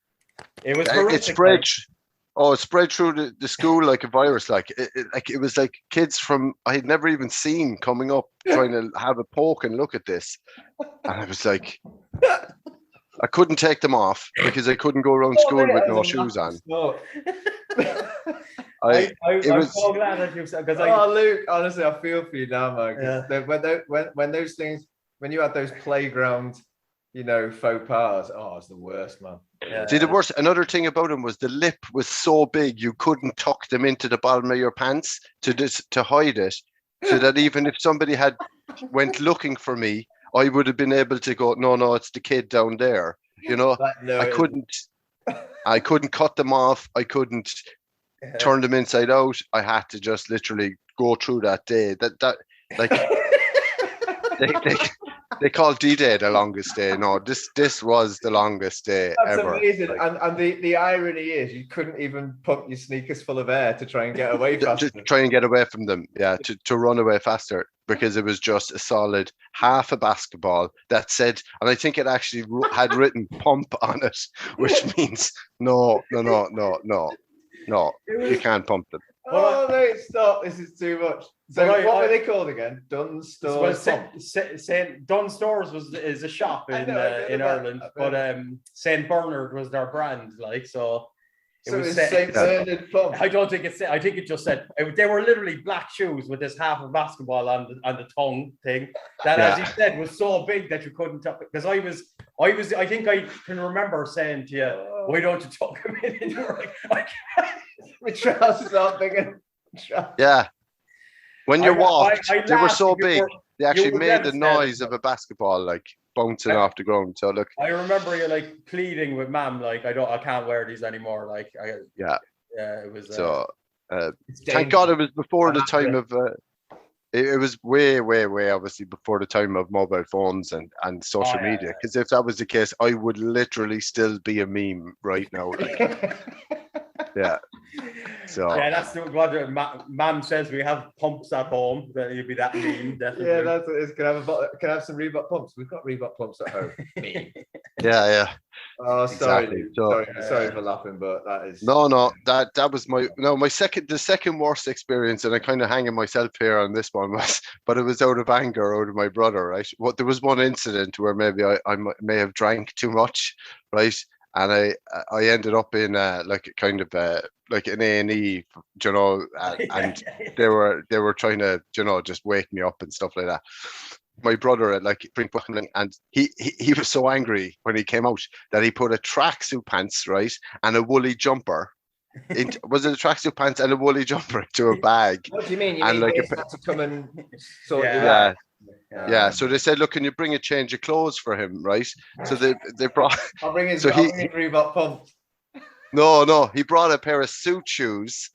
it was horrific. It spread through the school like a virus. Like it was like kids from I had never even seen coming up trying to have a poke and look at this, and I was like, I couldn't take them off because I couldn't go around school with no shoes on. I'm so glad that you said, because Luke, honestly, I feel for you now, man. Yeah. When those things, when you had those playground, faux pas, it's the worst, man. Yeah. See, the worst, another thing about them was the lip was so big you couldn't tuck them into the bottom of your pants to hide it, so that even if somebody had went looking for me, I would have been able to go, no, it's the kid down there. I couldn't cut them off. I couldn't turn them inside out. I had to just literally go through that day. That like they call D-Day the longest day. No, this was the longest day ever. That's amazing. Like, and the irony is you couldn't even pump your sneakers full of air to try and get away faster. To try and get away from them. Yeah, to run away faster, because it was just a solid half a basketball that said, and I think it actually had written pump on it, which means no, you can't pump them. Oh no, stop! This is too much. So what were they called again? Dunn Stores. Dunn Stores is a shop in Ireland, but St. Bernard was their brand, like, so. It was St. Bernard pump. I don't think it's. I think it just said they were literally black shoes with this half of basketball on the tongue thing. That, as you said, was so big that you couldn't tuck it. Because I think I can remember saying to you, "Why don't you tuck them in?" And you were like, "My trousers aren't big enough." Yeah. When you walked, they were so big. They actually made the noise of a basketball, like bouncing off the ground. So look, I remember you like pleading with Mom, like, I can't wear these anymore. Like, it was. So thank God it was before the time of. It was way obviously before the time of mobile phones and social media. Because if that was the case, I would literally still be a meme right now. Like. Yeah. So that's what Mom says. We have pumps at home. That you'd be that meme, definitely. Yeah, that's what it is. Can I have some Reebok pumps? We've got Reebok pumps at home. Yeah. Oh, sorry, Exactly. dude. So Sorry for laughing, but that is no, that was the second worst experience, and I kind of hanging myself here on this one was, but it was out of anger out of my brother, right? There was one incident where maybe may have drank too much, right? And I ended up in like kind of like an A&E, and they were trying to just wake me up and stuff like that. My brother had like drink and he was so angry when he came out that he put a tracksuit pants, right, and a woolly jumper. Was it a tracksuit pants and a woolly jumper into a bag? What do you mean? You and mean like he had to come and sort you yeah, out? yeah. So they said, look, can you bring a change of clothes for him, right? So they brought. I'll bring his So I'll bring his Reebok pumps. No, he brought a pair of suit shoes,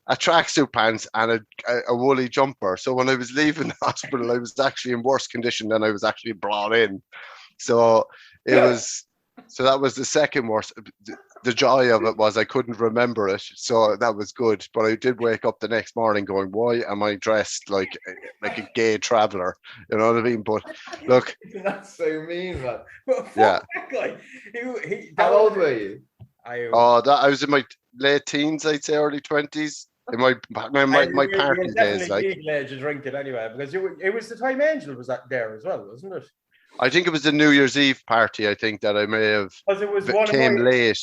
a tracksuit pants, and a woolly jumper. So when I was leaving the hospital, I was actually in worse condition than I was actually brought in. So it was. So that was the second worst. The joy of it was I couldn't remember it, so that was good. But I did wake up the next morning going, "Why am I dressed like a gay traveler?" You know what I mean? But look, That's so mean, man. But fuck Yeah. that guy. How old were you? I was in my late teens, I'd say early 20s. In my You party were days, definitely like legal age to drink it anyway, because it was the time Angel was there as well, wasn't it? I think it was the New Year's Eve party. I think that I may have Because it was came late.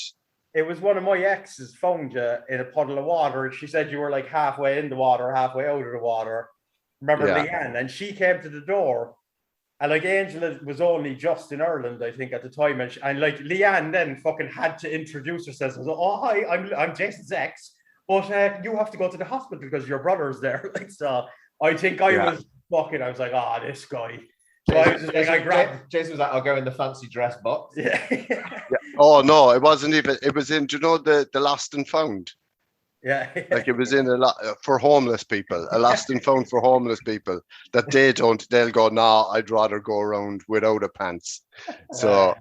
It was one of my exes found you in a puddle of water, and she said you were like halfway in the water, halfway out of the water. Remember Yeah. Leanne? And she came to the door, and like Angela was only just in Ireland, I think, at the time, and like Leanne then fucking had to introduce herself. Was oh hi, I'm Jason's ex, but you have to go to the hospital because your brother's there. Like so, I think I was fucking. I was like, this guy. So I was just like, I grabbed. Jason was like, I'll go in the fancy dress box. Yeah. Oh no, it wasn't even. It was in. Do you know the lost and found? Yeah. Like it was in a lot for homeless people, a lost and found for homeless people that they'll go, nah, I'd rather go around without a pants. So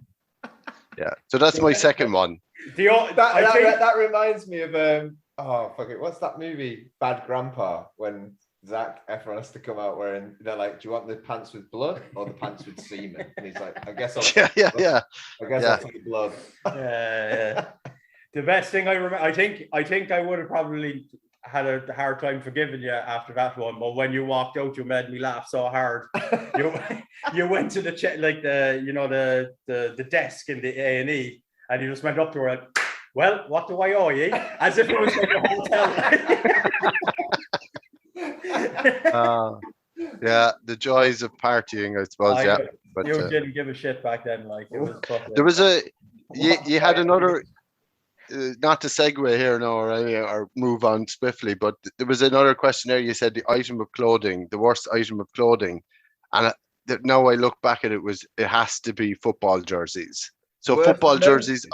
yeah, so that's my second one. That reminds me of fuck it, what's that movie, Bad Grandpa, when Zac Efron has to come out wearing, they're like, do you want the pants with blood or the pants with semen? And he's like, I guess I'll I'll take blood. Yeah. The best thing I remember, I think I would have probably had a hard time forgiving you after that one, but when you walked out, you made me laugh so hard. You went to the the desk in the A&E, and you just went up to her and, well, what do I owe you? As if it was like a hotel. Yeah, the joys of partying, I suppose. But you didn't give a shit back then. Like it was. There was you had another. Not to segue here now or move on swiftly, but there was another questionnaire. You said the item of clothing, the worst item of clothing, and now I look back at it, it has to be football jerseys. So football jerseys.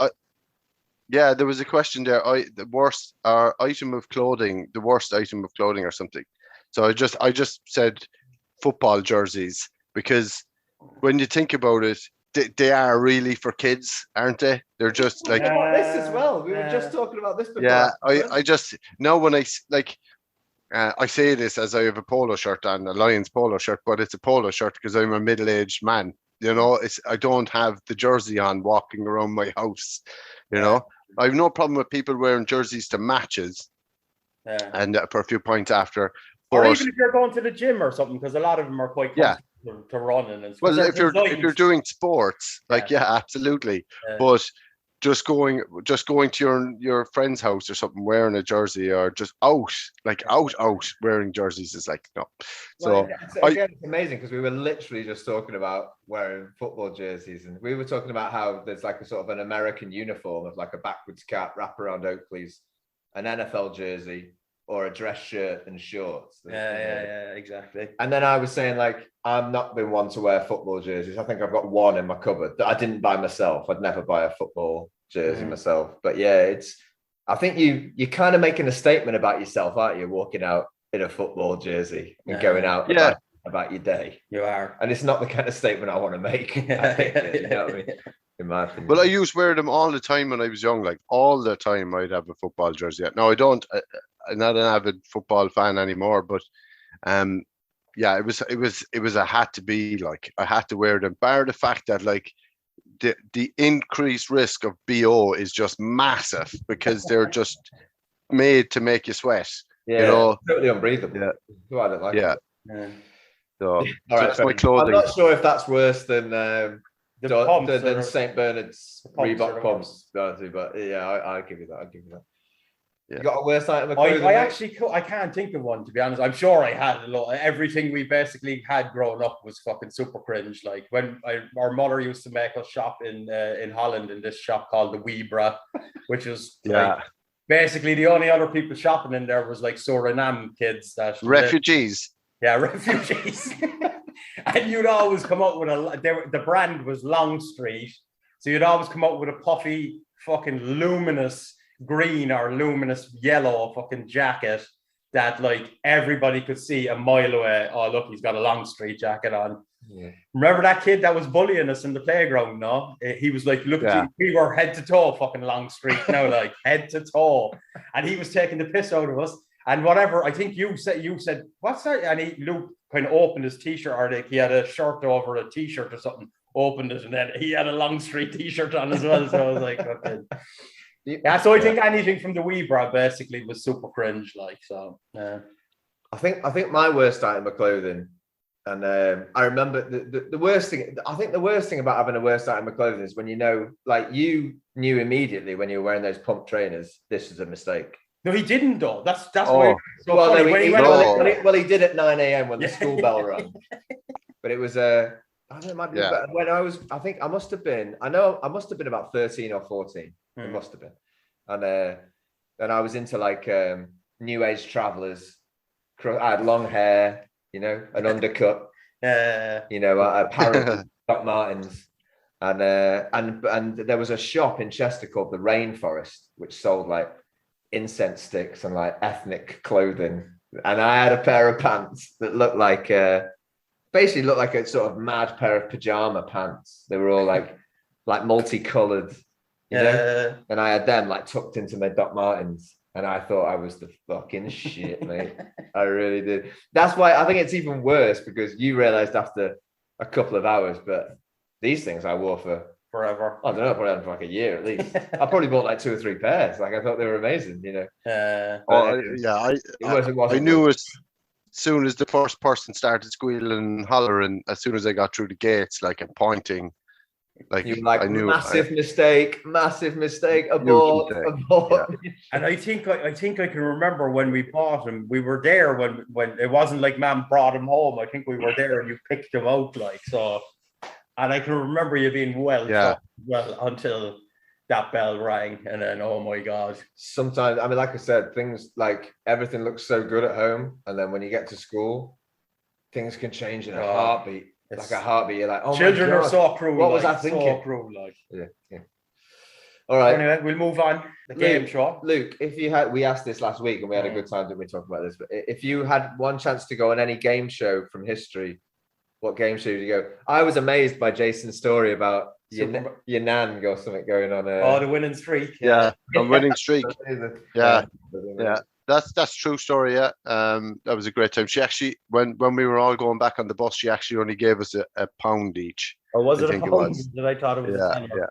Yeah, there was a question there. The worst item of clothing, the worst item of clothing or something. So I just said football jerseys because when you think about it, they are really for kids, aren't they? They're just like this as well. We were just talking about this before. Yeah, I just know when I like I say this as I have a polo shirt on, a Lions polo shirt, but it's a polo shirt because I'm a middle-aged man. You know, I don't have the jersey on walking around my house. You know, I have no problem with people wearing jerseys to matches, and for a few points after. Or even if you're going to the gym or something, because a lot of them are quite to running and well, if you're doing sports, like absolutely. But just going to your friend's house or something wearing a jersey, or just out wearing jerseys is like no. So again, it's amazing because we were literally just talking about wearing football jerseys, and we were talking about how there's like a sort of an American uniform of like a backwards cap, wraparound Oakleys, an NFL jersey, or a dress shirt and shorts. Yeah, exactly. And then I was saying, like, I've not been one to wear football jerseys. I think I've got one in my cupboard that I didn't buy myself. I'd never buy a football jersey myself. But yeah, I think you're kind of making a statement about yourself, aren't you? Walking out in a football jersey and going out about your day. You are. And it's not the kind of statement I want to make. I think, you know what I mean? In my opinion. Well, I used to wear them all the time when I was young. Like all the time I'd have a football jersey. No, I don't. I'm not an avid football fan anymore, but it was a had to be, like I had to wear them. Bar the fact that like the increased risk of BO is just massive because they're just made to make you sweat. Yeah, you know, totally unbreathable. Yeah. So I don't like yeah. it. Yeah. So, All so right, that's my fair. I'm clothing. not sure if that's worse than The pumps than are- St. Bernard's pumps are Reebok the pumps, honestly, but yeah, I'll give you that. I'll give you that. Yeah. You got a worst item of clothing? I mate? actually I can't think of one, to be honest. I'm sure I had a lot. Everything we basically had growing up was fucking super cringe. Like when our mother used to make us shop in Holland in this shop called the Weebra, which is like basically the only other people shopping in there was like Suriname kids that Refugees. Yeah, refugees. And you'd always come up with the brand was Longstreet. So you'd always come up with a puffy, fucking luminous green or luminous yellow fucking jacket that like everybody could see a mile away. Oh, look, he's got a Longstreet jacket on. Yeah. Remember that kid that was bullying us in the playground? No, he was like, look, we were head to toe fucking Longstreet now, like head to toe. And he was taking the piss out of us. And whatever, I think you said, what's that? And Luke kind of opened his t-shirt, or like he had a shirt over a t-shirt or something, opened it, and then he had a Longstreet t-shirt on as well. So I was like, okay. Yeah, so I think anything from the Weebra basically was super cringe, like, so. Yeah. I think my worst item of clothing, and I remember the worst thing. I think the worst thing about having a worst item of clothing is when you know, like you knew immediately when you were wearing those pump trainers, this is a mistake. No, he didn't though. That's why. So well, funny. No, he did at 9 a.m. when the school bell rang. But it was I don't know, it might be when I think I must have been. I know I must have been about 13 or 14. It must have been, and I was into like new age travelers. I had long hair, you know, an undercut, you know, a parrot, Doc Martens, and there was a shop in Chester called the Rainforest, which sold like incense sticks and like ethnic clothing, and I had a pair of pants that looked like basically looked like a sort of mad pair of pajama pants. They were all like multicolored, you know, and I had them like tucked into my Doc Martens, and I thought I was the fucking shit, mate. I really did. That's why I think it's even worse, because you realized after a couple of hours, but these things I wore for forever. I don't know, probably had for like a year at least. I probably bought like 2 or 3 pairs. Like I thought they were amazing, you know. I knew as soon as the first person started squealing and hollering, as soon as I got through the gates, like and pointing, like you were like, I knew massive mistake, abort. Yeah. And I think I can remember when we bought them. We were there when it wasn't like Mum brought them home. I think we were there and you picked them out, like so. And I can remember you being well until that bell rang, and then oh my god. Sometimes, I mean, like I said, things like everything looks so good at home, and then when you get to school, things can change in a heartbeat. Like a heartbeat, you're like, oh, children my God, are so cruel. What was I thinking? So cruel, like. Yeah. All right. Anyway, we'll move on. The game show. Luke, if you had, we asked this last week, and we had a good time. Didn't we talk about this? But if you had one chance to go on any game show from history, what game show did you go? I was amazed by Jason's story about your nan or something going on. The winning streak. Yeah, a winning streak. Yeah. That's true story. Yeah, that was a great time. She actually, when we were all going back on the bus, she actually only gave us a pound each. Or was it a pound? That I thought it was. Yeah.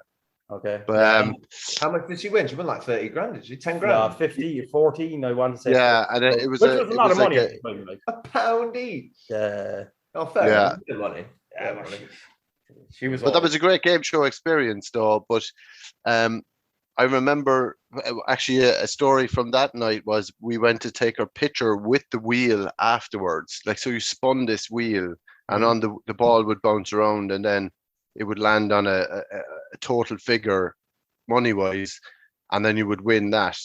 Okay. But how much did she win? She won like 30 grand. Did she? 10 grand? No, 50, 14. I want to say. Yeah, and it was a lot of money. A pound each. Yeah. Oh, fair. Yeah. Good money. Yeah, she was. But that was a great game show experience, though. But I remember actually a story from that night was we went to take our picture with the wheel afterwards. Like, so you spun this wheel, and on the ball would bounce around, and then it would land on a total figure money wise, and then you would win that.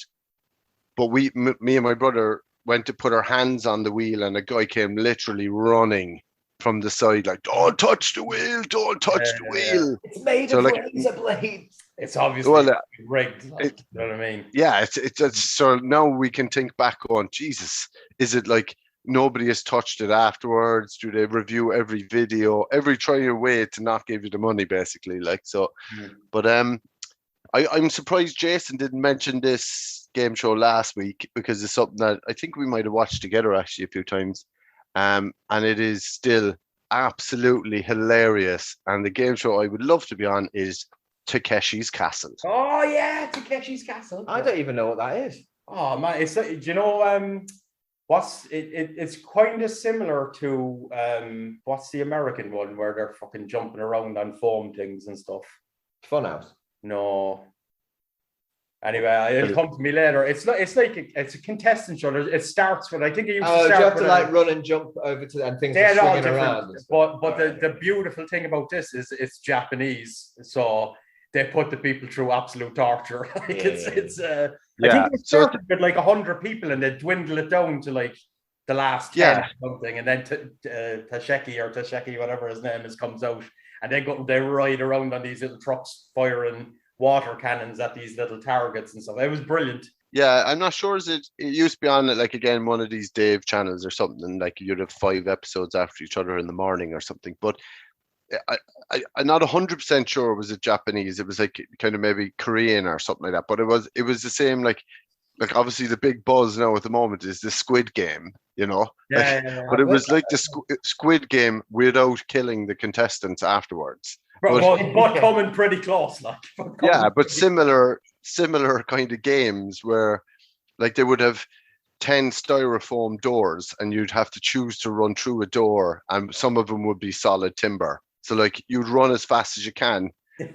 But me and my brother went to put our hands on the wheel, and a guy came literally running from the side, like, don't touch the wheel, don't touch the wheel. It's made of razor blades. It's obviously rigged. You know what I mean? Yeah, it's so now we can think back on, Jesus, is it like nobody has touched it afterwards? Do they review every video, try your way to not give you the money, basically? Like, so, but I'm surprised Jason didn't mention this game show last week, because it's something that I think we might have watched together actually a few times. And it is still absolutely hilarious. And the game show I would love to be on is Takeshi's Castle. Oh yeah, Takeshi's Castle. I don't even know what that is. Oh man, it's like, do you know it's kind of similar to what's the American one where they're fucking jumping around on foam things and stuff. Funhouse. No. Anyway, it'll come to me later. It's a contestant show. It starts with, I think it used to Oh, start do you have to with like run and jump over to and things they're are all swinging different. around? And stuff. But the beautiful thing about this is it's Japanese, so they put the people through absolute torture. Like I think it started with like 100 people and they dwindle it down to like the last 10 or something, and then Tasheki, whatever his name is, comes out, and they ride around on these little trucks firing water cannons at these little targets and stuff. It was brilliant. Yeah, I'm not sure. It used to be on like again one of these Dave channels or something, like you'd have 5 episodes after each other in the morning or something. But I'm not 100% sure was it Japanese. It was like kind of maybe Korean or something like that. But it was the same. Like obviously the big buzz now at the moment is the Squid Game, you know. But it was like the Squid Game without killing the contestants afterwards. But coming pretty close, like. But similar kind of games where like they would have 10 styrofoam doors and you'd have to choose to run through a door, and some of them would be solid timber. So like you'd run as fast as you can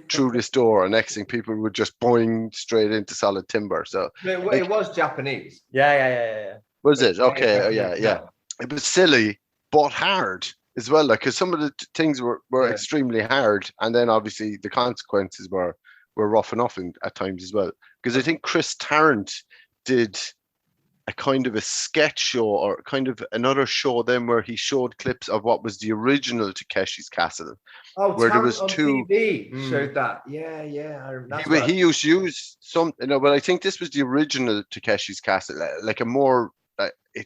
through this door, and next thing people would just boing straight into solid timber. So it was Japanese. Yeah. Was it? Okay, yeah. It was silly but hard as well, like because some of the things were extremely hard, and then obviously the consequences were rough enough at times as well. Because I think Chris Tarrant did a kind of a sketch show or kind of another show then where he showed clips of what was the original Takeshi's Castle. Oh, where Tarrant there was on two TV showed that. Yeah. He used to use some, but I think this was the original Takeshi's Castle, like a more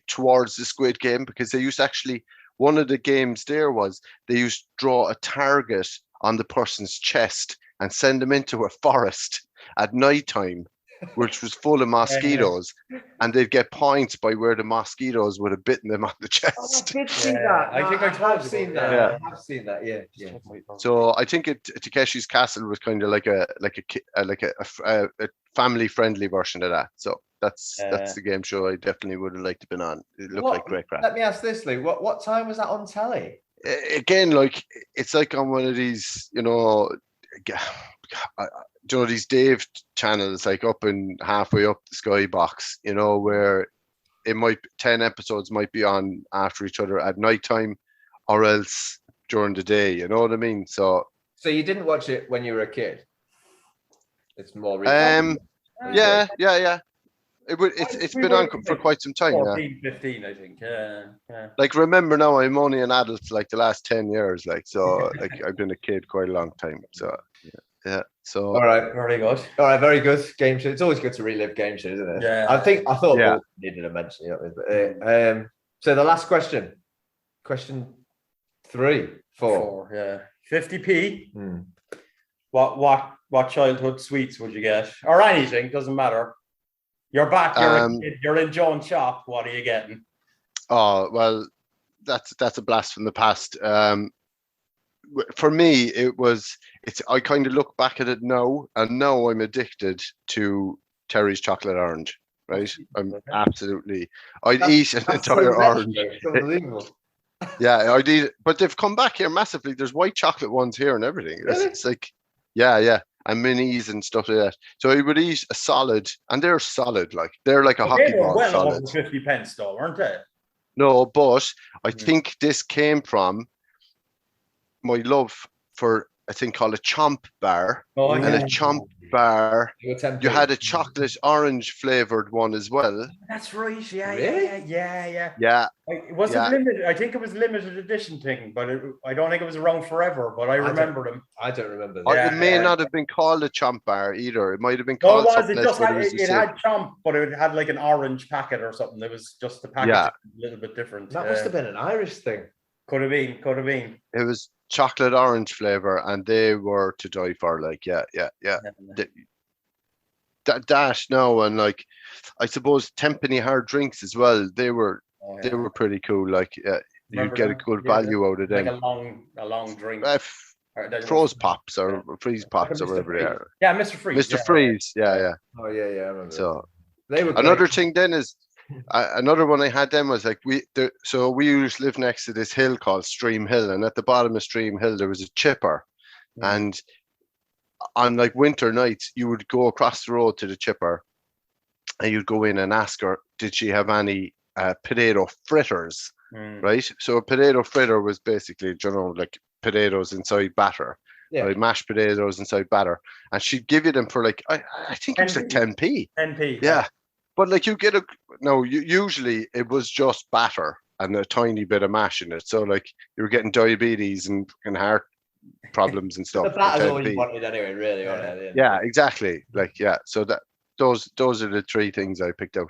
towards the Squid Game, because they used to actually, one of the games there was they used to draw a target on the person's chest and send them into a forest at nighttime, which was full of mosquitoes, and they'd get points by where the mosquitoes would have bitten them on the chest. I did see that. I think I have seen that. Yeah. I have seen that. Yeah. So I think Takeshi's Castle was kind of like a family friendly version of that. So that's the game show I definitely would have liked to been on. It looked like great crap. Let me ask this, Lee. What time was that on telly? Again, like it's like on one of these, these Dave channels, like up and halfway up the skybox, where it might 10 episodes might be on after each other at nighttime, or else during the day. You know what I mean? So you didn't watch it when you were a kid? It's more recent. Yeah. It's been on for quite some time. 14, 15, I think. Yeah. Like, remember now, I'm only an adult for like the last 10 years. Like, so like I've been a kid quite a long time. So yeah. So all right, very good. All right, very good. Game show. It's always good to relive game shows, isn't it? Yeah. I thought we needed to mention it. So the last question. Question 3, 4. Yeah. 50p. What childhood sweets would you get? Or anything, doesn't matter. You're back, you're in John's shop. What are you getting? Oh, well, that's a blast from the past. For me, I kind of look back at it now, and now I'm addicted to Terry's chocolate orange, right? I'd eat an entire orange. It's unbelievable. Yeah, I'd eat it, but they've come back here massively. There's white chocolate ones here and everything. Really? It's like, yeah. And minis and stuff like that. So I would eat a solid, and they're solid, like they're like a hockey ball well solid. 50 pence though, weren't they? No, but I think this came from my love for a thing called a chomp bar. A chomp bar, you had a chocolate orange flavored one as well. That's right. Yeah, really? Yeah. It wasn't limited. I think it was limited edition thing, but I don't think it was around forever. But I remember them. I don't remember. It may not have been called a chomp bar either. It might have been called something else. It had chomp, but it had like an orange packet or something. It was just the packet a little bit different. That must have been an Irish thing. Could have been. It was chocolate orange flavor, and they were to die for. Like, yeah. That no, and like, I suppose Tenpenny hard drinks as well. They were pretty cool. Like, Remember get a them? good Yeah, value out of like them. a long drink. Froze pops or freeze pops or Mr. whatever they Freeze. are. Yeah, Mr. Freeze. Mr. Freeze, yeah. Oh yeah, I remember. So They were another great. thing then is another one I had then was like so we used to live next to this hill called Stream Hill, and at the bottom of Stream Hill there was a chipper, and on like winter nights you would go across the road to the chipper, and you'd go in and ask her, did she have any potato fritters, right? So a potato fritter was basically, like potatoes inside batter. Yeah. Like mashed potatoes inside batter, and she'd give you them for like I think it was like 10p. 10p. Yeah, but like usually it was just batter and a tiny bit of mash in it. So like you were getting diabetes and heart problems and stuff. The batter's all you wanted anyway, really. Yeah, exactly. Like so that those are the three things I picked out.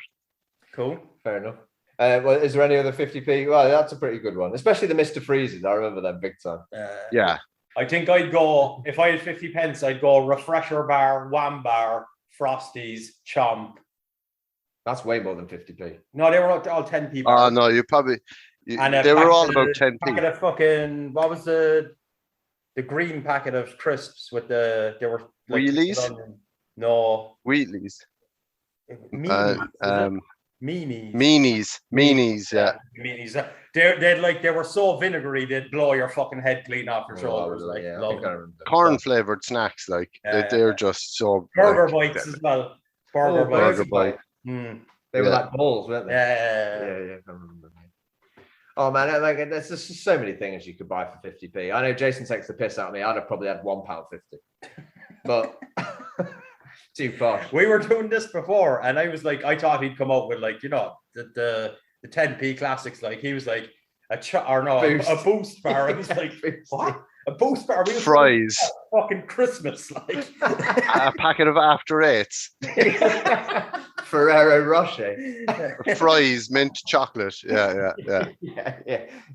Cool. Fair enough. Well, is there any other 50p? Well, that's a pretty good one, especially the Mr. Freezes. I remember them big time. Yeah. I think I'd go, if I had 50 pence, I'd go Refresher Bar, Wham Bar, Frosties, Chomp. That's way more than 50p. No, they were all 10p. Oh, no, they were all about 10p. Packet of fucking, what was the green packet of crisps with they were like, Wheelies? No. Wheaties. Meanies, yeah. Meanies. They were so vinegary they'd blow your fucking head clean off your shoulders. Corn flavored snacks, like they're just so. Burger bites as well. Burger bite. They were like balls, weren't they? Yeah. I remember. Oh man, like there's just so many things you could buy for 50p. I know Jason takes the piss out of me. I'd have probably had £1.50, but too posh. We were doing this before, and I was like, I thought he'd come up with like, the 10p classics. Like he was like a boost bar. I was like, what? A boost bar? Fries. Fucking Christmas, like a packet of After Eights. Ferrero Rocher. Fries, mint chocolate. Yeah.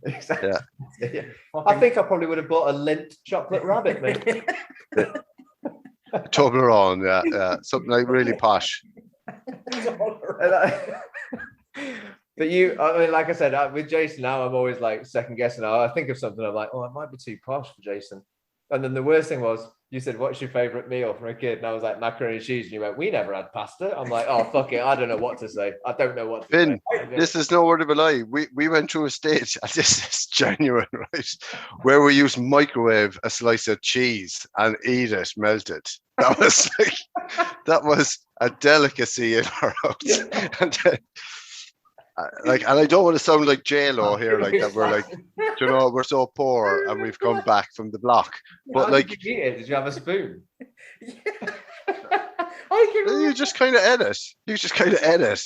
Exactly. Yeah. I think I probably would have bought a Lindt chocolate rabbit, mate. Toblerone, yeah. Something like really posh. But I mean, like I said, with Jason now, I'm always like second guessing. I think of something, I'm like, oh, it might be too posh for Jason. And then the worst thing was, you said, what's your favorite meal from a kid? And I was like, macaroni and cheese. And you went, we never had pasta. I'm like, oh, fuck it. I don't know what to say. I don't know what to say. Finn, this is no word of a lie. We went through a stage, and this is genuine, right? Where we used to microwave a slice of cheese and eat it melted. That was a delicacy in our house. And then, and I don't want to sound like J-Lo here, like that. We're like, we're so poor and we've come back from the block. But how like, did you eat it? Did you have a spoon? You just kind of edit.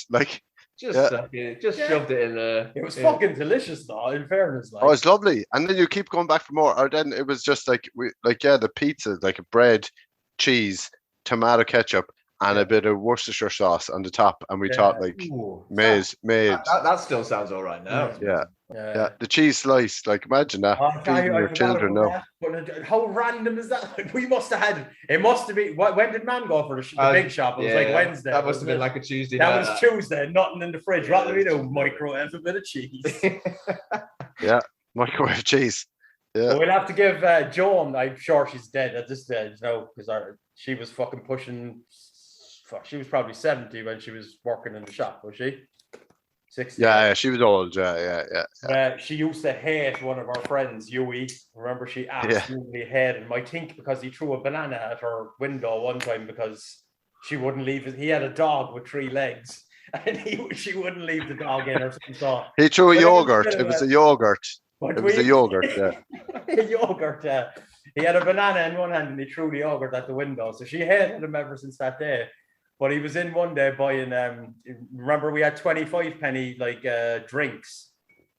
Like, just shoved it in there. It was fucking delicious, though. In fairness, like. Oh, it's lovely. And then you keep going back for more. Or then it was just like the pizza, like a bread, cheese, tomato ketchup, and a bit of Worcestershire sauce on the top, and we thought like maize. That still sounds all right now. Yeah. The cheese slice, like imagine that. Feeding your children now. How random is that? Like, we must have had. It must have been. When did man go for the big shop? It was like Wednesday. That must have been like a Tuesday. That was Tuesday. Nothing in the fridge. Rather we do microwave a bit of cheese. Yeah, microwave cheese. Yeah. We'll have to give Joan. I'm sure she's dead at this stage now because she was fucking pushing. She was probably 70 when she was working in the shop, was she? 60. Yeah, she was old. Yeah. She used to hate one of our friends, Yui. Remember, she absolutely hated him. I think because he threw a banana at her window one time because she wouldn't leave it. He had a dog with 3 legs, and she wouldn't leave the dog in or something. So he threw a yogurt. It was a yogurt. It was a yogurt. Yeah. A yogurt. He had a banana in one hand and he threw the yogurt at the window. So she hated him ever since that day. But he was in one day buying. Remember, we had 25 penny drinks.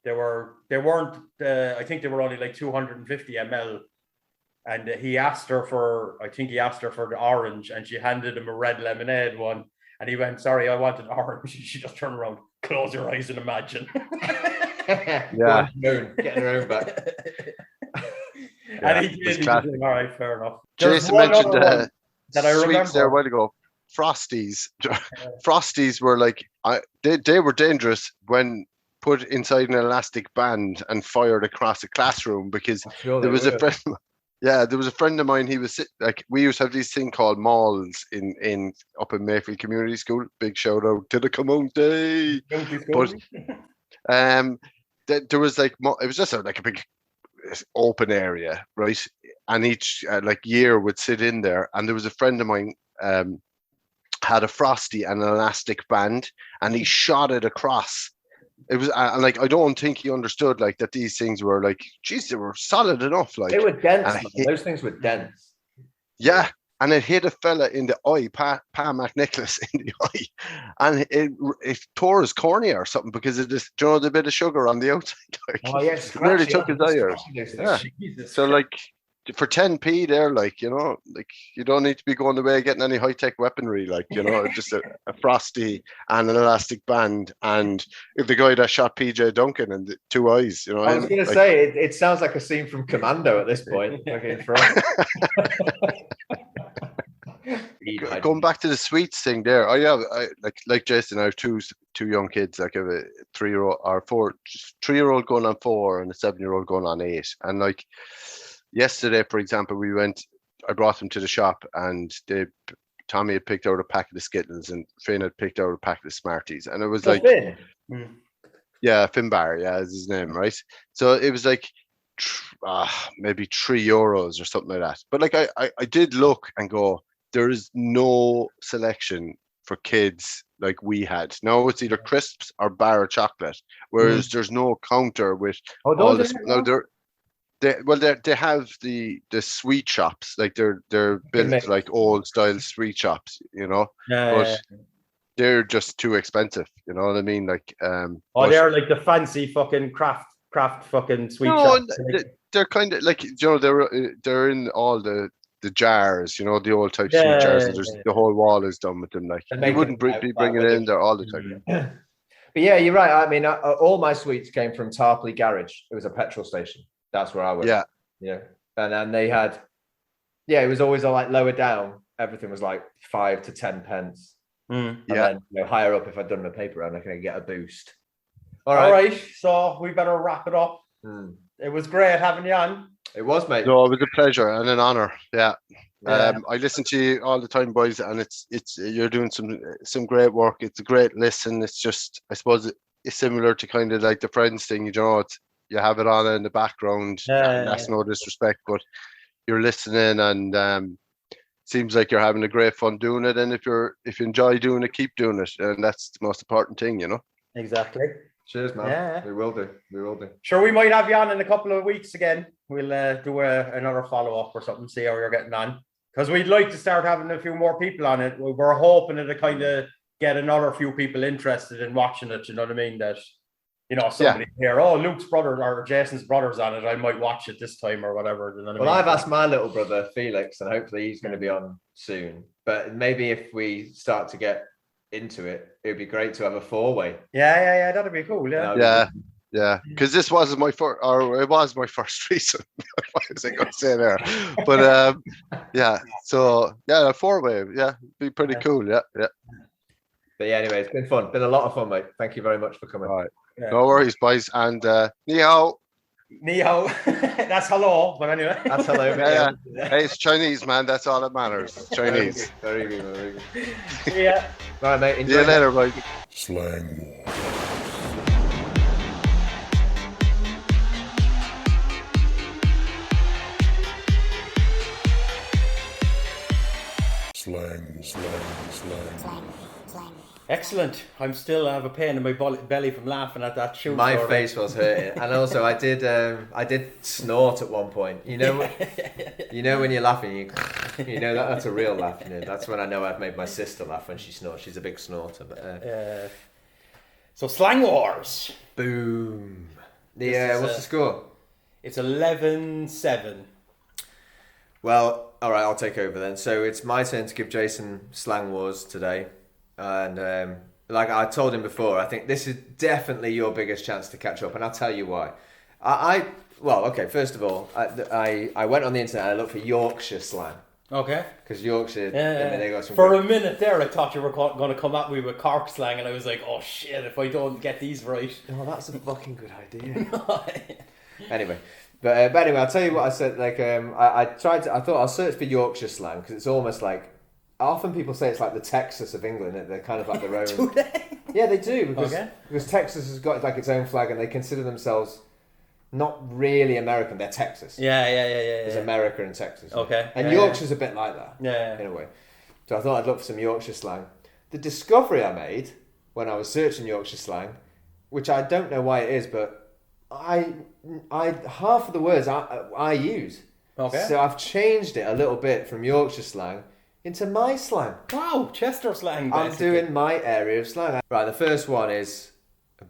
They weren't. I think they were only like 250 ml. And he asked her for. I think he asked her for the orange, and she handed him a red lemonade one. And he went, "Sorry, I wanted orange." She just turned around, close your eyes, and imagine. Yeah, getting her own back. And he did. He was like, all right, fair enough. Jason mentioned that I remember there a while ago. Frosties. Frosties were like they were dangerous when put inside an elastic band and fired across a classroom because there was a friend. Yeah, there was a friend of mine. He was like, we used to have these thing called malls in up in Mayfield Community School. Big shout out to the community. But there was like it was just like a big open area, right? And each like year would sit in there. And there was a friend of mine had a Frosty and an elastic band, and he shot it across. It was like, I don't think he understood like that these things were like, geez, they were solid enough. Like they were dense. Those things were dense. Yeah, and it hit a fella in the eye, Pa McNicholas in the eye, and it tore his cornea or something because it just, the bit of sugar on the outside. Like, oh yes, it nearly took his eye out. Yeah. So like, for 10p there, like, like you don't need to be going away getting any high-tech weaponry, like, just a Frosty and an elastic band, and if the guy that shot PJ Duncan and the 2 eyes, I was going to say it sounds like a scene from Commando at this point. Okay, going back to the sweets thing there, I like Jason, I have two young kids. Like I have a 3-year-old or 3-year-old going on 4 and a 7-year-old going on 8, and like yesterday, for example, I brought them to the shop, and Tommy had picked out a packet of Skittles and Finn had picked out a packet of Smarties, and it was like Finn. Yeah, Finbar, yeah, is his name, right? So it was like maybe €3 or something like that. But like I did look and go, there is no selection for kids like we had. Now it's either crisps or bar of chocolate, whereas there's no counter with all this. No, they have the sweet shops, like they're built like old style sweet shops, but they're just too expensive. You know what I mean? Like they're like the fancy fucking craft fucking sweet shops. They're kind of like they're in all the jars, the old type sweet jars. And the whole wall is done with them. Like you wouldn't be bringing it in there all the time. But yeah, you're right. I mean, all my sweets came from Tarpley Garage. It was a petrol station. That's where I was. Yeah. And then they had, it was always like lower down. Everything was like 5 to 10 pence. And then higher up, if I'd done my paper round, I could get a boost. All right. So we better wrap it up. It was great having you on. It was, mate. No, it was a pleasure and an honor. Yeah. I listen to you all the time, boys, and it's you're doing some great work. It's a great listen. It's just, I suppose it's similar to kind of like the Friends thing. You have it on in the background. That's no disrespect, but you're listening, and seems like you're having a great fun doing it. And if you enjoy doing it, keep doing it, and that's the most important thing, Exactly. Cheers, man. Yeah. We will do. Sure, we might have you on in a couple of weeks again. We'll do another follow-up or something, see how you're getting on. Because we'd like to start having a few more people on it. We're hoping to kind of get another few people interested in watching it, you know what I mean? That, somebody here, Luke's brother or Jason's brother's on it, I might watch it this time or whatever. You know what I mean? I've asked my little brother, Felix, and hopefully he's going to be on soon. But maybe if we start to get into it, it'd be great to have a 4-way. Yeah, that'd be cool. Yeah, because this wasn't my first, or it was my first threesome. What was I going to say there? But so a 4-way, be pretty cool. Yeah. But anyway, it's been fun. Been a lot of fun, mate. Thank you very much for coming. All right. Yeah. No worries, boys. And ni hao. Ni hao. That's hello, but anyway. That's hello. Yeah. Hey, it's Chinese, man. That's all that matters. Chinese. Very good. Yeah. All right, mate. Enjoy. See you later, boys. Slang Wars. Slang. Excellent. I have a pain in my belly from laughing at that shoe. My face was hurting, and also I did snort at one point. You know when you're laughing, that's a real laugh. That's when I know I've made my sister laugh when she snorts. She's a big snorter. But so Slang Wars. Boom. What's the score? It's 11-7. Well, all right, I'll take over then. So it's my turn to give Jason Slang Wars today. And like I told him before, I think this is definitely your biggest chance to catch up. And I'll tell you why. First of all, I went on the internet and I looked for Yorkshire slang. Okay. Because Yorkshire, Yeah. they got some. For a minute there, I thought you were going to come at me with Cork slang, and I was like, "Oh shit! If I don't get these right." Oh, that's a fucking good idea. Anyway, but anyway, I'll tell you what I said. Like, I tried to. I thought I'll search for Yorkshire slang because it's almost like. Often people say it's like the Texas of England. They're kind of like their own. Do they? Yeah, they do because Okay. because Texas has got like its own flag, and they consider themselves not really American. They're Texas. Yeah. There's America and Texas. Okay. And Yeah, Yorkshire's a bit like that. Yeah. In a way. So I thought I'd look for some Yorkshire slang. The discovery I made when I was searching Yorkshire slang, which I don't know why it is, but I half of the words I use. Okay. So I've changed it a little bit from Yorkshire slang into my slang. Wow, Chester slang. I'm Basically. doing my area of slang. Right, the first one is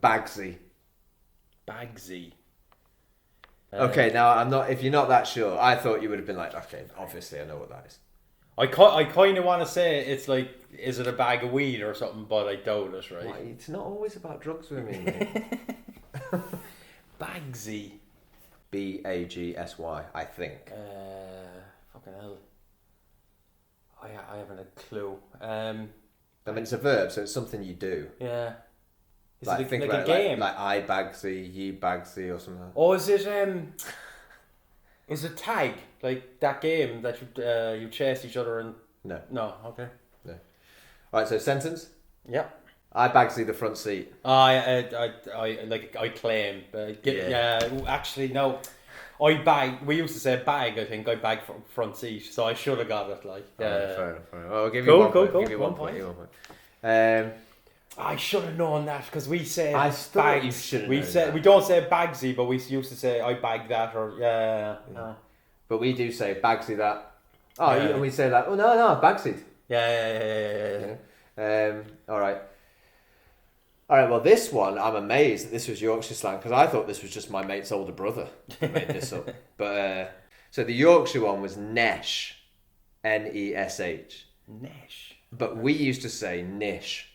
Bagsy. Bagsy. Okay, now I'm not. If you're not that sure, I thought you would have been like, okay, obviously I know what that is. I kind of want to say it's like, is it a bag of weed or something? But I doubt it, right? Why, it's not always about drugs with me. Mate. Bagsy. Bagsy, I think. Fucking hell. I haven't a clue. I mean, it's a verb, so it's something you do. Yeah. Is Like, it think like about a it, game? like I Bagsy, you Bagsy, or something. Oh, is it is it tag, like that game that you chase each other and No. Okay. Right, so sentence. Yep. I Bagsy the front seat. I claim. Actually, no. I bag. We used to say bag. I think I bag front seat, so I should have got it. Like, Fair enough. Well, I'll give Cool, you one cool, point. cool. Give you One one point. point. Give you 1 point. I should have known that because we say I thought you bags. should have We known say that. we don't say bagsy, but we used to say I bag that or But we do say Bagsy that. Oh, Yeah. and we say that. Oh no, Bagsy. yeah. All right. Well, this one, I'm amazed that this was Yorkshire slang because I thought this was just my mate's older brother who made this up. But so the Yorkshire one was Nesh, Nesh. Nish. But we used to say Nish,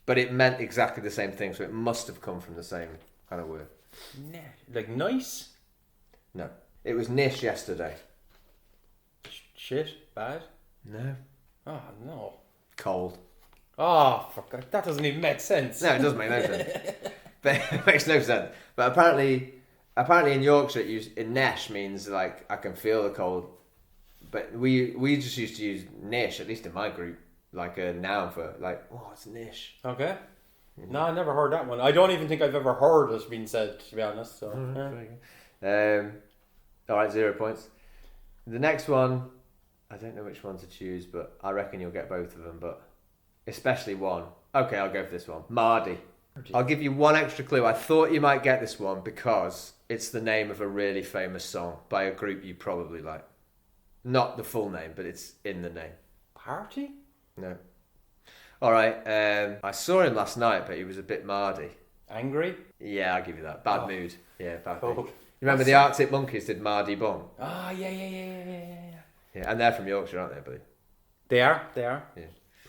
but it meant exactly the same thing. So it must have come from the same kind of word. Nish. Like nice. No, it was Nish yesterday. Shit. Bad. No, Oh no. cold. Oh fuck! That doesn't even make sense. No, it doesn't make no sense. But it makes no sense. But apparently in Yorkshire, in Nesh means like I can feel the cold. But we just used to use Nish, at least in my group, like a noun for like, oh, it's Nish. Okay. No, I never heard that one. I don't even think I've ever heard it being said, to be honest. So. All right, 0 points. The next one, I don't know which one to choose, but I reckon you'll get both of them. But especially one. Okay, I'll go for this one. Mardy. I'll give you one extra clue. I thought you might get this one because it's the name of a really famous song by a group you probably like. Not the full name, but it's in the name. Party? No. All right. I saw him last night, but he was a bit mardy. Angry? Yeah, I'll give you that. Bad mood. Yeah, bad mood. Oh. You remember the Arctic Monkeys did Mardy Bong? Ah, yeah. Yeah, and they're from Yorkshire, aren't they, buddy? They are. Yeah.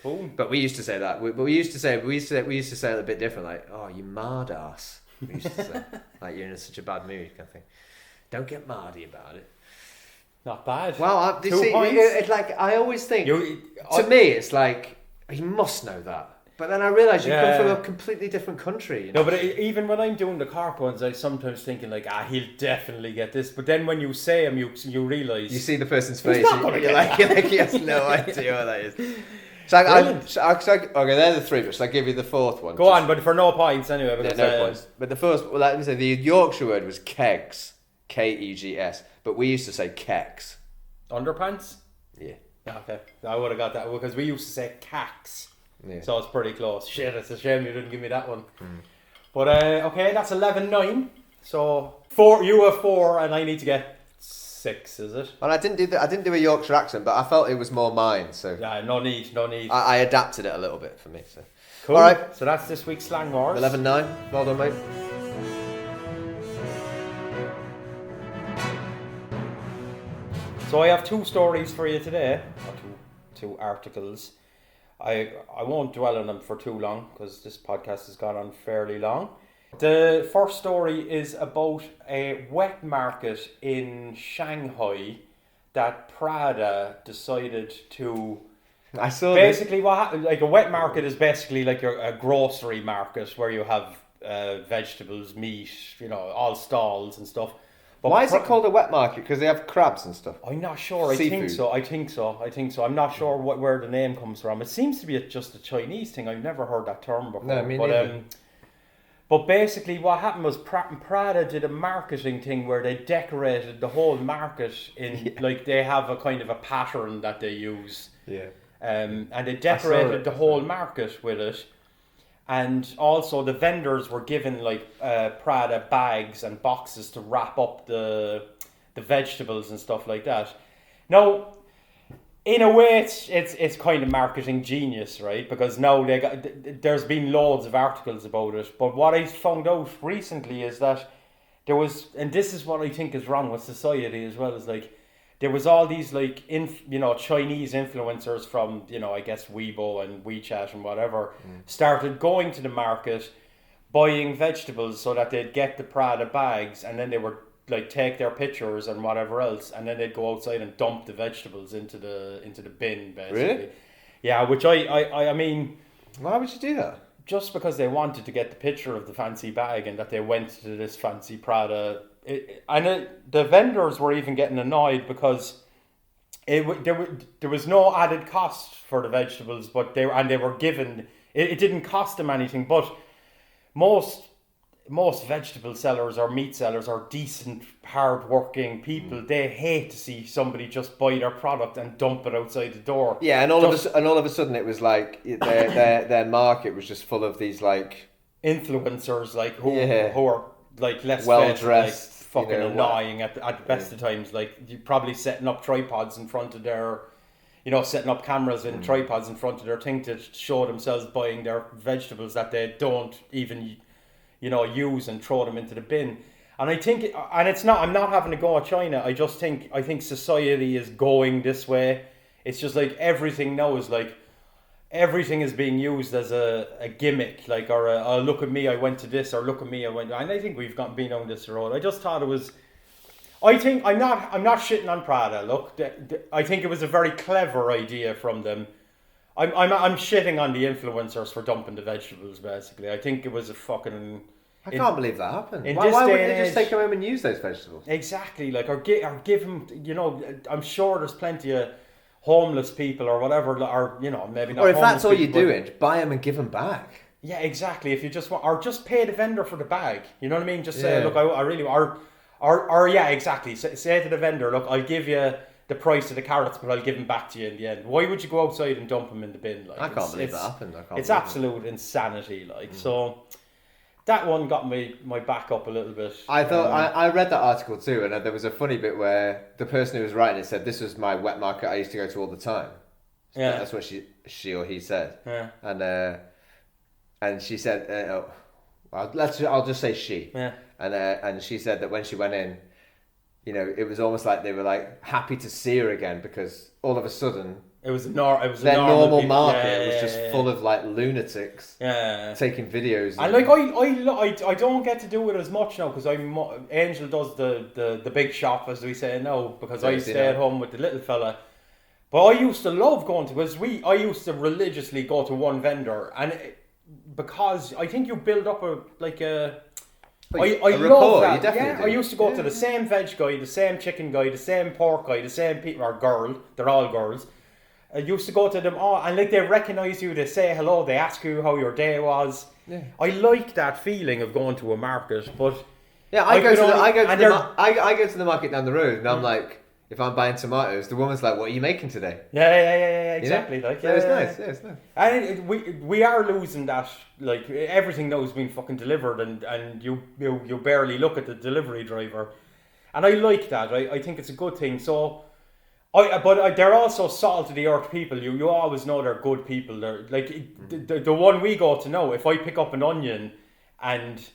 Cool. But we used to say that. We used to say it a bit different, like, "Oh, you marred ass." We used to say, like you're in such a bad mood, kind of thing. Don't get mardy about it. Not bad. Well, Two points. it's like I always think. To me, it's like you must know that. But then I realise you come from a completely different country. You know? No, but even when I'm doing the Cork ones, I sometimes thinking like, he'll definitely get this. But then when you say him, you realise you see the person's face. not gonna You're get like, he has no idea what that is. So okay, they're the three, but shall I give you the fourth one? Go on, but for no points anyway. Because, no points. But the first, well, let me say, the Yorkshire word was kegs, Kegs, but we used to say keks. Underpants? Yeah. Okay, I would have got that because we used to say cacks. Yeah. So it's pretty close. Shit, it's a shame you didn't give me that one. But okay, that's 11-9. So you have 4 and I need to get 6, is it? Well, I didn't do a Yorkshire accent, but I felt it was more mine, so Yeah, no need. I adapted it a little bit for me. So Cool. all right, So that's this week's Slang Wars. 11-9. Well done, mate. So I have 2 stories for you today, or two articles. I won't dwell on them for too long because this podcast has gone on fairly long. The first story is about a wet market in Shanghai that Prada decided to I saw basically what happened. Like a wet market is basically like a grocery market where you have vegetables, meat, all stalls and stuff. But Why is it called a wet market? Because they have crabs and stuff. I'm not sure. Seafood. I think so. I'm not sure where the name comes from. It seems to be just a Chinese thing. I've never heard that term before. No, me neither. But basically, what happened was Prada did a marketing thing where they decorated the whole market in like they have a kind of a pattern that they use. Yeah. And they decorated the whole market with it. And also the vendors were given like Prada bags and boxes to wrap up the vegetables and stuff like that. Now, in a way, it's kind of marketing genius, right? Because now there's been loads of articles about it. But what I found out recently is that there was, and this is what I think is wrong with society as well, is like there was all these like Chinese influencers from I guess Weibo and WeChat and whatever started going to the market, buying vegetables so that they'd get the Prada bags, and then they would like take their pictures and whatever else, and then they'd go outside and dump the vegetables into the bin basically. Really? Yeah, which I mean, why would you do that? Just because they wanted to get the picture of the fancy bag and that they went to this fancy Prada. The vendors were even getting annoyed because there was no added cost for the vegetables, but they were given. It didn't cost them anything, but most vegetable sellers or meat sellers are decent, hard-working people. They hate to see somebody just buy their product and dump it outside the door. Yeah, and all of a sudden it was like their market was just full of these like influencers, like who are like less well dressed, like fucking annoying at the best of times. Like you probably setting up tripods in front of their, setting up cameras and tripods in front of their thing to show themselves buying their vegetables that they don't even use, and throw them into the bin. And I think, and it's not, I'm not having to go at China. I think society is going this way. It's just like everything now is like, everything is being used as a gimmick, like, or a look at me, I went to this, or look at me, I went, and I think we've been on this road. I just thought it was, I think, I'm not shitting on Prada, look, I think it was a very clever idea from them. I'm shitting on the influencers for dumping the vegetables, basically. I think it was a fucking... I can't believe that happened. In Why this wouldn't day they and just take them home and use those vegetables? Exactly, like, or give them, I'm sure there's plenty of homeless people or whatever, or, maybe not. Or if that's all people, you're doing, buy them and give them back. Yeah, exactly. If you just want, or just pay the vendor for the bag. You know what I mean? Just say, look, I really, or yeah, exactly. Say to the vendor, look, I'll give you the price of the carrots, but I'll give them back to you in the end. Why would you go outside and dump them in the bin? Like, I can't believe that happened. It's absolute insanity. Like, so that one got my back up a little bit. I thought I read that article too, and there was a funny bit where the person who was writing it said, "This was my wet market I used to go to all the time." So yeah, that's what she or he said. Yeah, and she said, I'll just say she. Yeah, and she said that when she went in, it was almost like they were like happy to see her again, because all of a sudden it was their normal market was just full of like lunatics taking videos. And like I don't get to do it as much now, because Angel does the big shop, as we say now, because I stay at home with the little fella. But I used to love going to, because I used to religiously go to one vendor, and because I think you build up I love that. Yeah, I used to go to the same veg guy, the same chicken guy, the same pork guy, the same people, or girl. They're all girls. I used to go to them all, and like, they recognise you, they say hello, they ask you how your day was. Yeah. I like that feeling of going to a market, but yeah, I go to the market down the road, and I'm like, if I'm buying tomatoes, the woman's like, "What are you making today?" Yeah, exactly. Like, it's nice. Yeah, it's nice. And we are losing that. Like, everything now is being fucking delivered, and you barely look at the delivery driver, and I like that. I think it's a good thing. So, but they're also salt of the earth people. You always know they're good people. They're like the one we go to know. If I pick up an onion and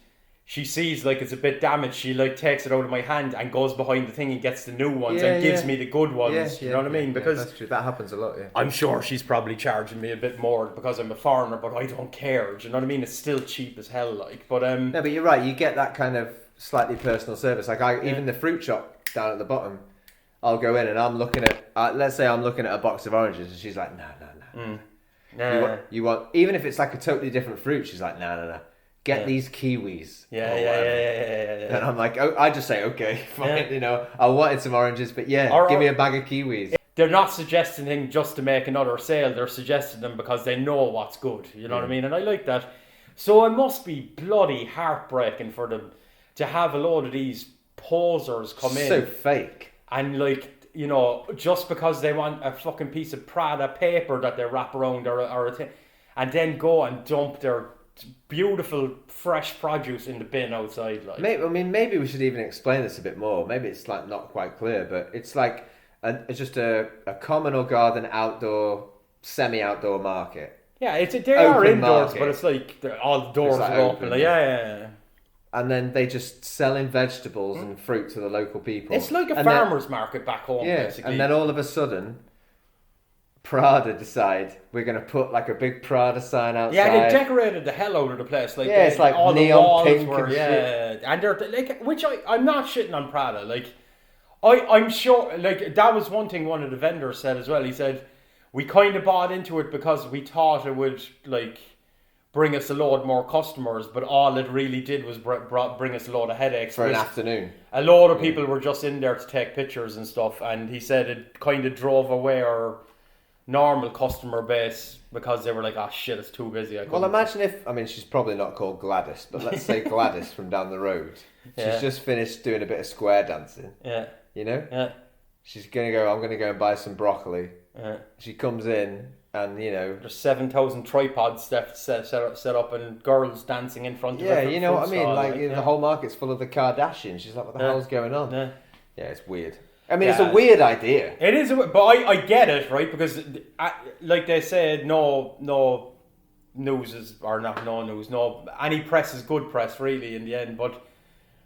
she sees like it's a bit damaged, she like takes it out of my hand and goes behind the thing and gets the new ones and gives me the good ones. You know what I mean? Because that's true. That happens a lot. Yeah, I'm sure she's probably charging me a bit more because I'm a foreigner, but I don't care. Do you know what I mean? It's still cheap as hell. Like, but no, but you're right. You get that kind of slightly personal service. Like even the fruit shop down at the bottom. I'll go in and I'm looking at, let's say I'm looking at a box of oranges, and she's like, no. You want, even if it's like a totally different fruit, she's like, no. Get these kiwis. Yeah. And I'm like, I just say, okay, fine. You know, I wanted some oranges, but give me a bag of kiwis. They're not suggesting them just to make another sale. They're suggesting them because they know what's good. You know what I mean? And I like that. So it must be bloody heartbreaking for them to have a load of these posers come in. So fake. And like, you know, just because they want a fucking piece of Prada paper that they wrap around or a thing, and then go and dump their beautiful fresh produce in the bin outside. Like, maybe we should even explain this a bit more. Maybe it's like not quite clear, but it's like just a common or garden outdoor, semi-outdoor market. Yeah, they are indoors, market. but it's like all the doors are open. Like, yeah. And then they just selling vegetables and fruit to the local people. It's like a farmer's market back home, basically. And then all of a sudden, Prada decide we're going to put like a big Prada sign outside. Yeah, they decorated the hell out of the place. Like, it's like all neon the walls pink were, and shit. And they're like, which I'm not shitting on Prada. Like, I'm sure, like, that was one thing one of the vendors said as well. He said, we kind of bought into it because we thought it would, like, bring us a load more customers, but all it really did was bring us a load of headaches. For an afternoon. A load of people were just in there to take pictures and stuff, and he said it kind of drove away our normal customer base because they were like, oh shit, it's too busy. Well, imagine if, she's probably not called Gladys, but let's say Gladys from down the road. She's just finished doing a bit of square dancing. Yeah. You know? Yeah. She's going to go, I'm going to go and buy some broccoli. Yeah. She comes in and, you know... There's 7,000 tripods set up and girls dancing in front of her. Yeah, you know what I mean? Like, the whole market's full of the Kardashians. She's like, what the hell's going on? Yeah. Yeah, it's weird. It's a weird idea. It is, but I get it, right? Because, like they said, no news is, or not no news, any press is good press, really, in the end. But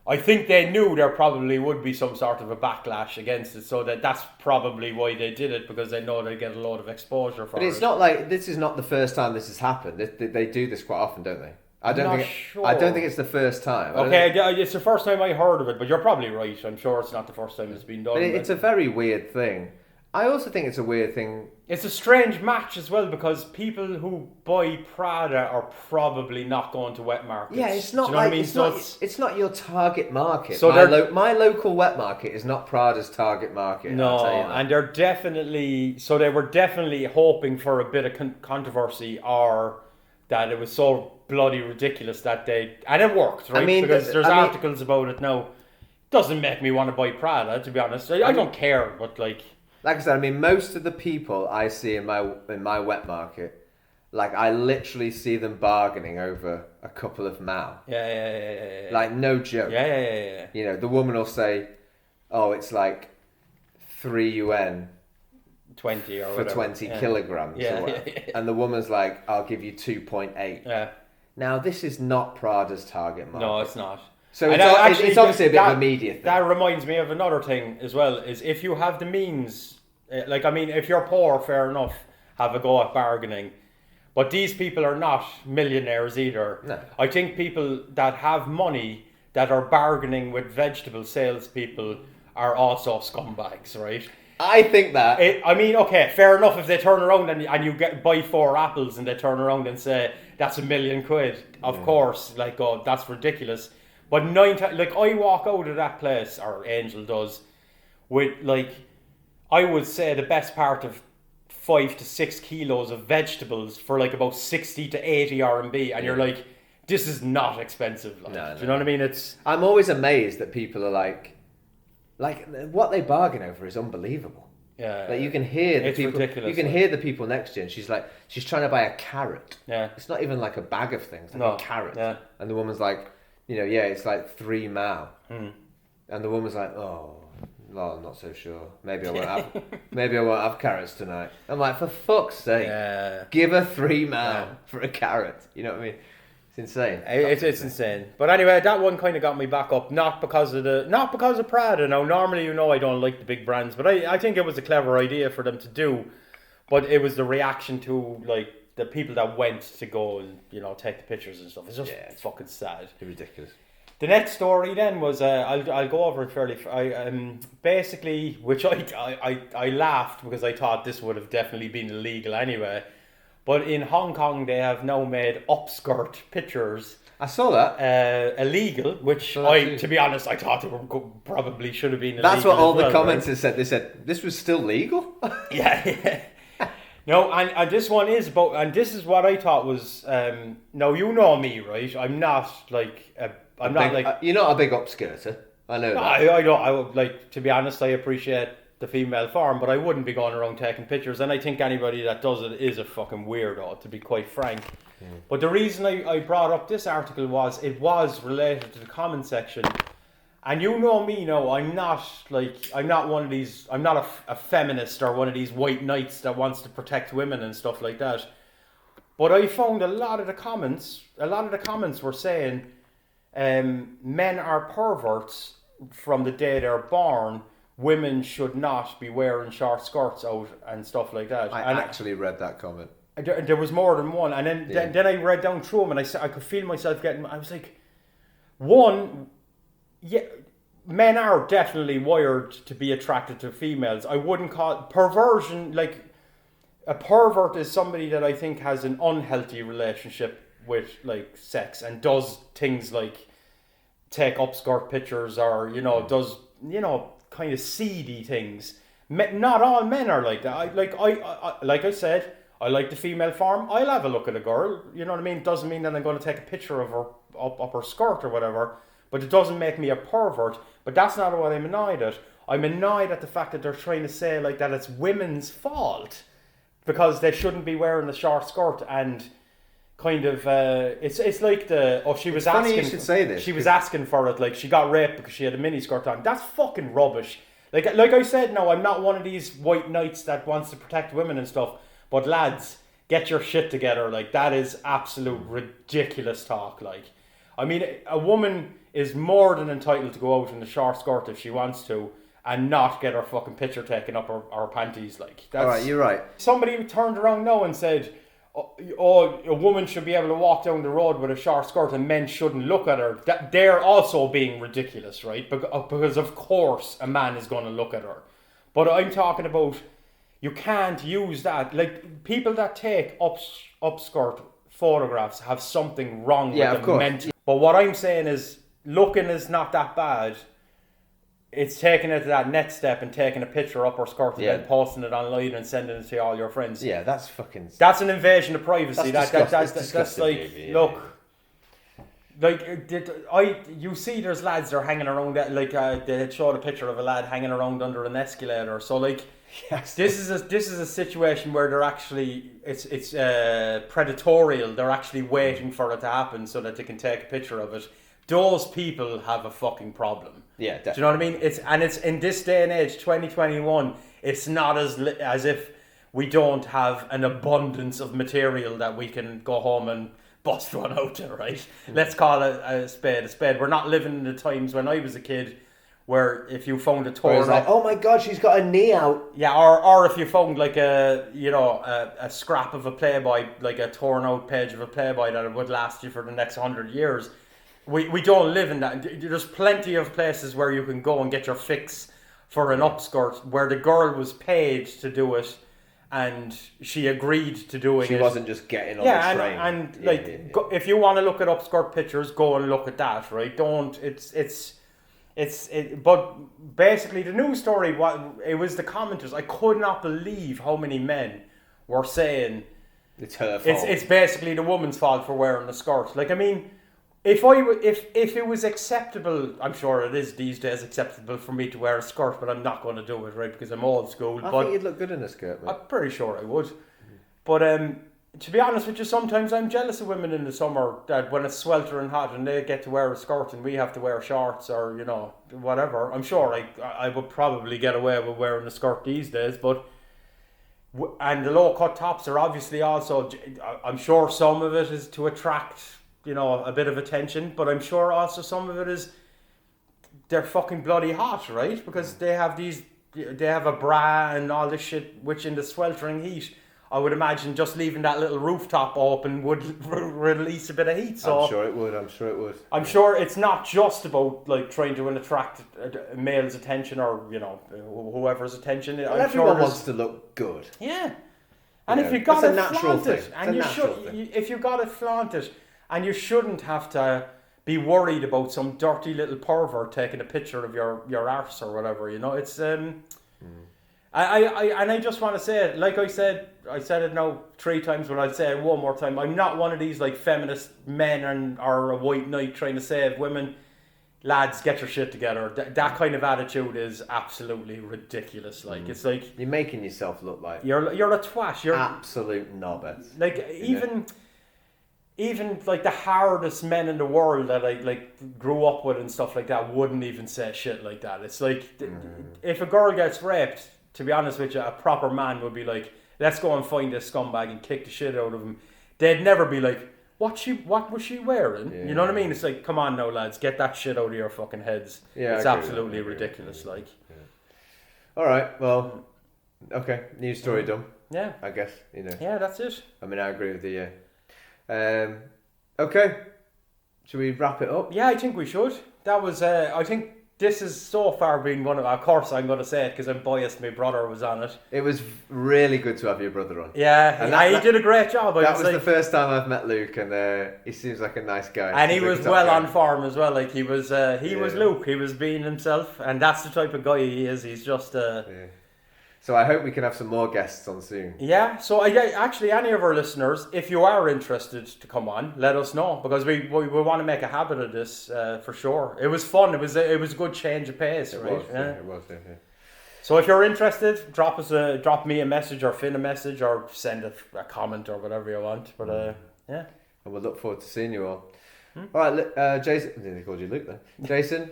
I think they knew there probably would be some sort of a backlash against it, so that's probably why they did it, because they know they get a lot of exposure for it. But it's not like, this is not the first time this has happened. They do this quite often, don't they? I don't think it's the first time. Okay, it's the first time I heard of it, but you're probably right. I'm sure it's not the first time it's been done. But it's a very weird thing. I also think it's a weird thing. It's a strange match as well, because people who buy Prada are probably not going to wet markets. Yeah, it's not it's not your target market. So my local wet market is not Prada's target market. No, and they were definitely hoping for a bit of controversy, or that it was so bloody ridiculous and it worked, right? Because there's articles about it now. Doesn't make me want to buy Prada, to be honest. I don't care, but like I said, most of the people I see in my wet market, like, I literally see them bargaining over a couple of mao. Yeah. Like, no joke. Yeah. You know, the woman will say, "Oh, it's like 3 UN 20 or for whatever. 20 kilograms." Yeah. And the woman's like, "I'll give you 2.8." Yeah. Now, this is not Prada's target market. No, it's not. So it's obviously a bit of a media thing. That reminds me of another thing as well, is if you have the means, if you're poor, fair enough, have a go at bargaining. But these people are not millionaires either. No. I think people that have money that are bargaining with vegetable salespeople are also scumbags, right? I think that. Okay, fair enough if they turn around and you buy 4 apples and they turn around and say, that's £1 million. Of course, that's ridiculous. But 9 times, I walk out of that place, or Angel does, with I would say the best part of 5 to 6 kilos of vegetables for about 60 to 80 RMB, and you're like, this is not expensive. No. Do you know what I mean? I'm always amazed that people are like what they bargain over is unbelievable. Yeah, you can hear the people. Ridiculous, you can hear the people next to you, and she's trying to buy a carrot. Yeah, it's not even like a bag of things. Like a carrot. Yeah, and the woman's like, it's like 3 mao. Mm. And the woman's like, oh, I'm not so sure. Maybe I won't have carrots tonight. I'm like, for fuck's sake, give her 3 mao for a carrot. You know what I mean? It's insane. It's insane. But anyway, that one kind of got me back up, not because of Prada. Now, normally, I don't like the big brands, but I think it was a clever idea for them to do. But it was the reaction to the people that went to go and take the pictures and stuff. It's just fucking sad. It's ridiculous. The next story then was I'll go over it fairly. Basically, which I laughed because I thought this would have definitely been illegal anyway. But in Hong Kong, they have now made upskirt pictures. I saw that. Illegal, which to be honest, I thought it probably should have been illegal. That's what all the well, commenters right? said. They said this was still legal. Yeah. No, and this one is about, and this is what I thought was. Now you know me, right? I'm not like you're not a big upskirter. I know that. I don't. I would like, to be honest, I appreciate the female form, but I wouldn't be going around taking pictures. And I think anybody that does it is a fucking weirdo, to be quite frank. But the reason I brought up this article was it was related to the comment section. And you know me, I'm not one of these, I'm not a feminist or one of these white knights that wants to protect women and stuff like that. But I found a lot of the comments were saying men are perverts from the day they're born. Women should not be wearing short skirts out and stuff like that. I actually read that comment. There was more than one, and then I read down through them, and I could feel myself getting. I was like, yeah, men are definitely wired to be attracted to females. I wouldn't call perversion, like a pervert is somebody that I think has an unhealthy relationship with like sex and does things like take upskirt pictures or does kind of seedy things. Not all men are like that. I like I said, I like the female form. I'll have a look at a girl. You know what I mean? Doesn't mean that I'm going to take a picture of her up her skirt or whatever. But it doesn't make me a pervert. But that's not what I'm annoyed at. I'm annoyed at the fact that they're trying to say like that it's women's fault because they shouldn't be wearing the short skirt and kind of it's like she was asking. Funny you should say this. She was asking for it, like she got raped because she had a mini skirt on. That's fucking rubbish. Like I said, no, I'm not one of these white knights that wants to protect women and stuff. But lads, get your shit together. Like that is absolute ridiculous talk. Like, I mean, a woman is more than entitled to go out in a short skirt if she wants to and not get her fucking picture taken up her panties. Like, that's, all right, you're right. Somebody turned around now and said, oh, a woman should be able to walk down the road with a short skirt and men shouldn't look at her. That they're also being ridiculous, right? Because of course a man is going to look at her. But I'm talking about, you can't use that. Like, people that take upskirt photographs have something wrong with them mentally. But what I'm saying is, looking is not that bad. It's taking it to that next step and taking a picture up her skirt and then posting it online and sending it to all your friends. Yeah, that's fucking... That's an invasion of privacy. That's like, yeah. Look... Like, you see there's lads that are hanging around, like, they showed a picture of a lad hanging around under an escalator. So, like, yes. This is a situation where they're actually, it's predatorial. They're actually waiting for it to happen so that they can take a picture of it. Those people have a fucking problem. Yeah, definitely. Do you know what I mean? It's in this day and age, 2021. It's not as if we don't have an abundance of material that we can go home and bust one out to, right? Let's call it a spade a spade. We're not living in the times when I was a kid where if you found a torn like, oh my god, she's got a knee out. Yeah, or if you found like a scrap of a Playboy, like a torn out page of a Playboy that would last you for the next 100 years. We don't live in that. There's plenty of places where you can go and get your fix for an upskirt where the girl was paid to do it and she agreed to doing it. She wasn't just getting on the train. And if you want to look at upskirt pictures, go and look at that, right? Don't, but basically the news story, it was the commenters. I could not believe how many men were saying it's her fault. It's basically the woman's fault for wearing the skirt. Like, I mean, if it was acceptable, I'm sure it is these days acceptable for me to wear a skirt, but I'm not going to do it, right? Because I'm old school. I think you'd look good in a skirt, man. I'm pretty sure I would. But to be honest with you, sometimes I'm jealous of women in the summer that when it's sweltering hot and they get to wear a skirt and we have to wear shorts or, whatever. I'm sure I would probably get away with wearing a skirt these days, but... And the low-cut tops are obviously also... I'm sure some of it is to attract... a bit of attention, but I'm sure also some of it is they're fucking bloody hot, right? Because they have a bra and all this shit, which in the sweltering heat, I would imagine just leaving that little rooftop open would release a bit of heat. So I'm sure it would. I'm sure it's not just about like trying to attract a male's attention or whoever's attention. Well, I'm everyone sure wants to look good. Yeah, and You if know, you got it's it a natural flaunt thing. it, and It's a you natural should, thing. if you got it flaunt it, and you shouldn't have to be worried about some dirty little pervert taking a picture of your arse or whatever. It's I just want to say it. Like I said it now 3 times, but I'll say it one more time. I'm not one of these like feminist men or a white knight trying to save women. Lads, get your shit together. That kind of attitude is absolutely ridiculous. Like it's like You're making yourself look like you're a twat. You're absolute knobbers. like even like the hardest men in the world that I like grew up with and stuff like that wouldn't even say shit like that. It's like if a girl gets raped, to be honest with you, a proper man would be like, let's go and find this scumbag and kick the shit out of him. They'd never be like, what was she wearing? Yeah. You know what I mean? It's like, come on now, lads, get that shit out of your fucking heads. Yeah, it's I agree absolutely with that. ridiculous. Like, All right, well, okay, news story done. yeah, I guess yeah, that's it. I mean, I agree with you. Okay, should we wrap it up? Yeah, I think we should. That was, I think this has so far been one of course I'm going to say it because I'm biased, my brother was on it. It was really good to have your brother on. Yeah, And he did a great job. That was the first time I've met Luke, and he seems like a nice guy. And he He's like was a top well guy. on form as well. Like he was Luke. He was being himself, and that's the type of guy he is. He's just Yeah. So I hope we can have some more guests on soon. yeah. So actually, any of our listeners, if you are interested to come on, let us know because we want to make a habit of this for sure. It was fun. It was a good change of pace, right? It was. So if you're interested, drop me a message or Finn a message or send a comment or whatever you want. But yeah. And we'll look forward to seeing you all. All right, Jason. I think they called you Luke then. Jason,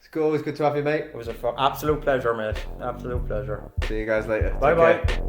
it's always good to have you, mate. It was an absolute pleasure, mate. Absolute pleasure. See you guys later. Bye Take bye. care.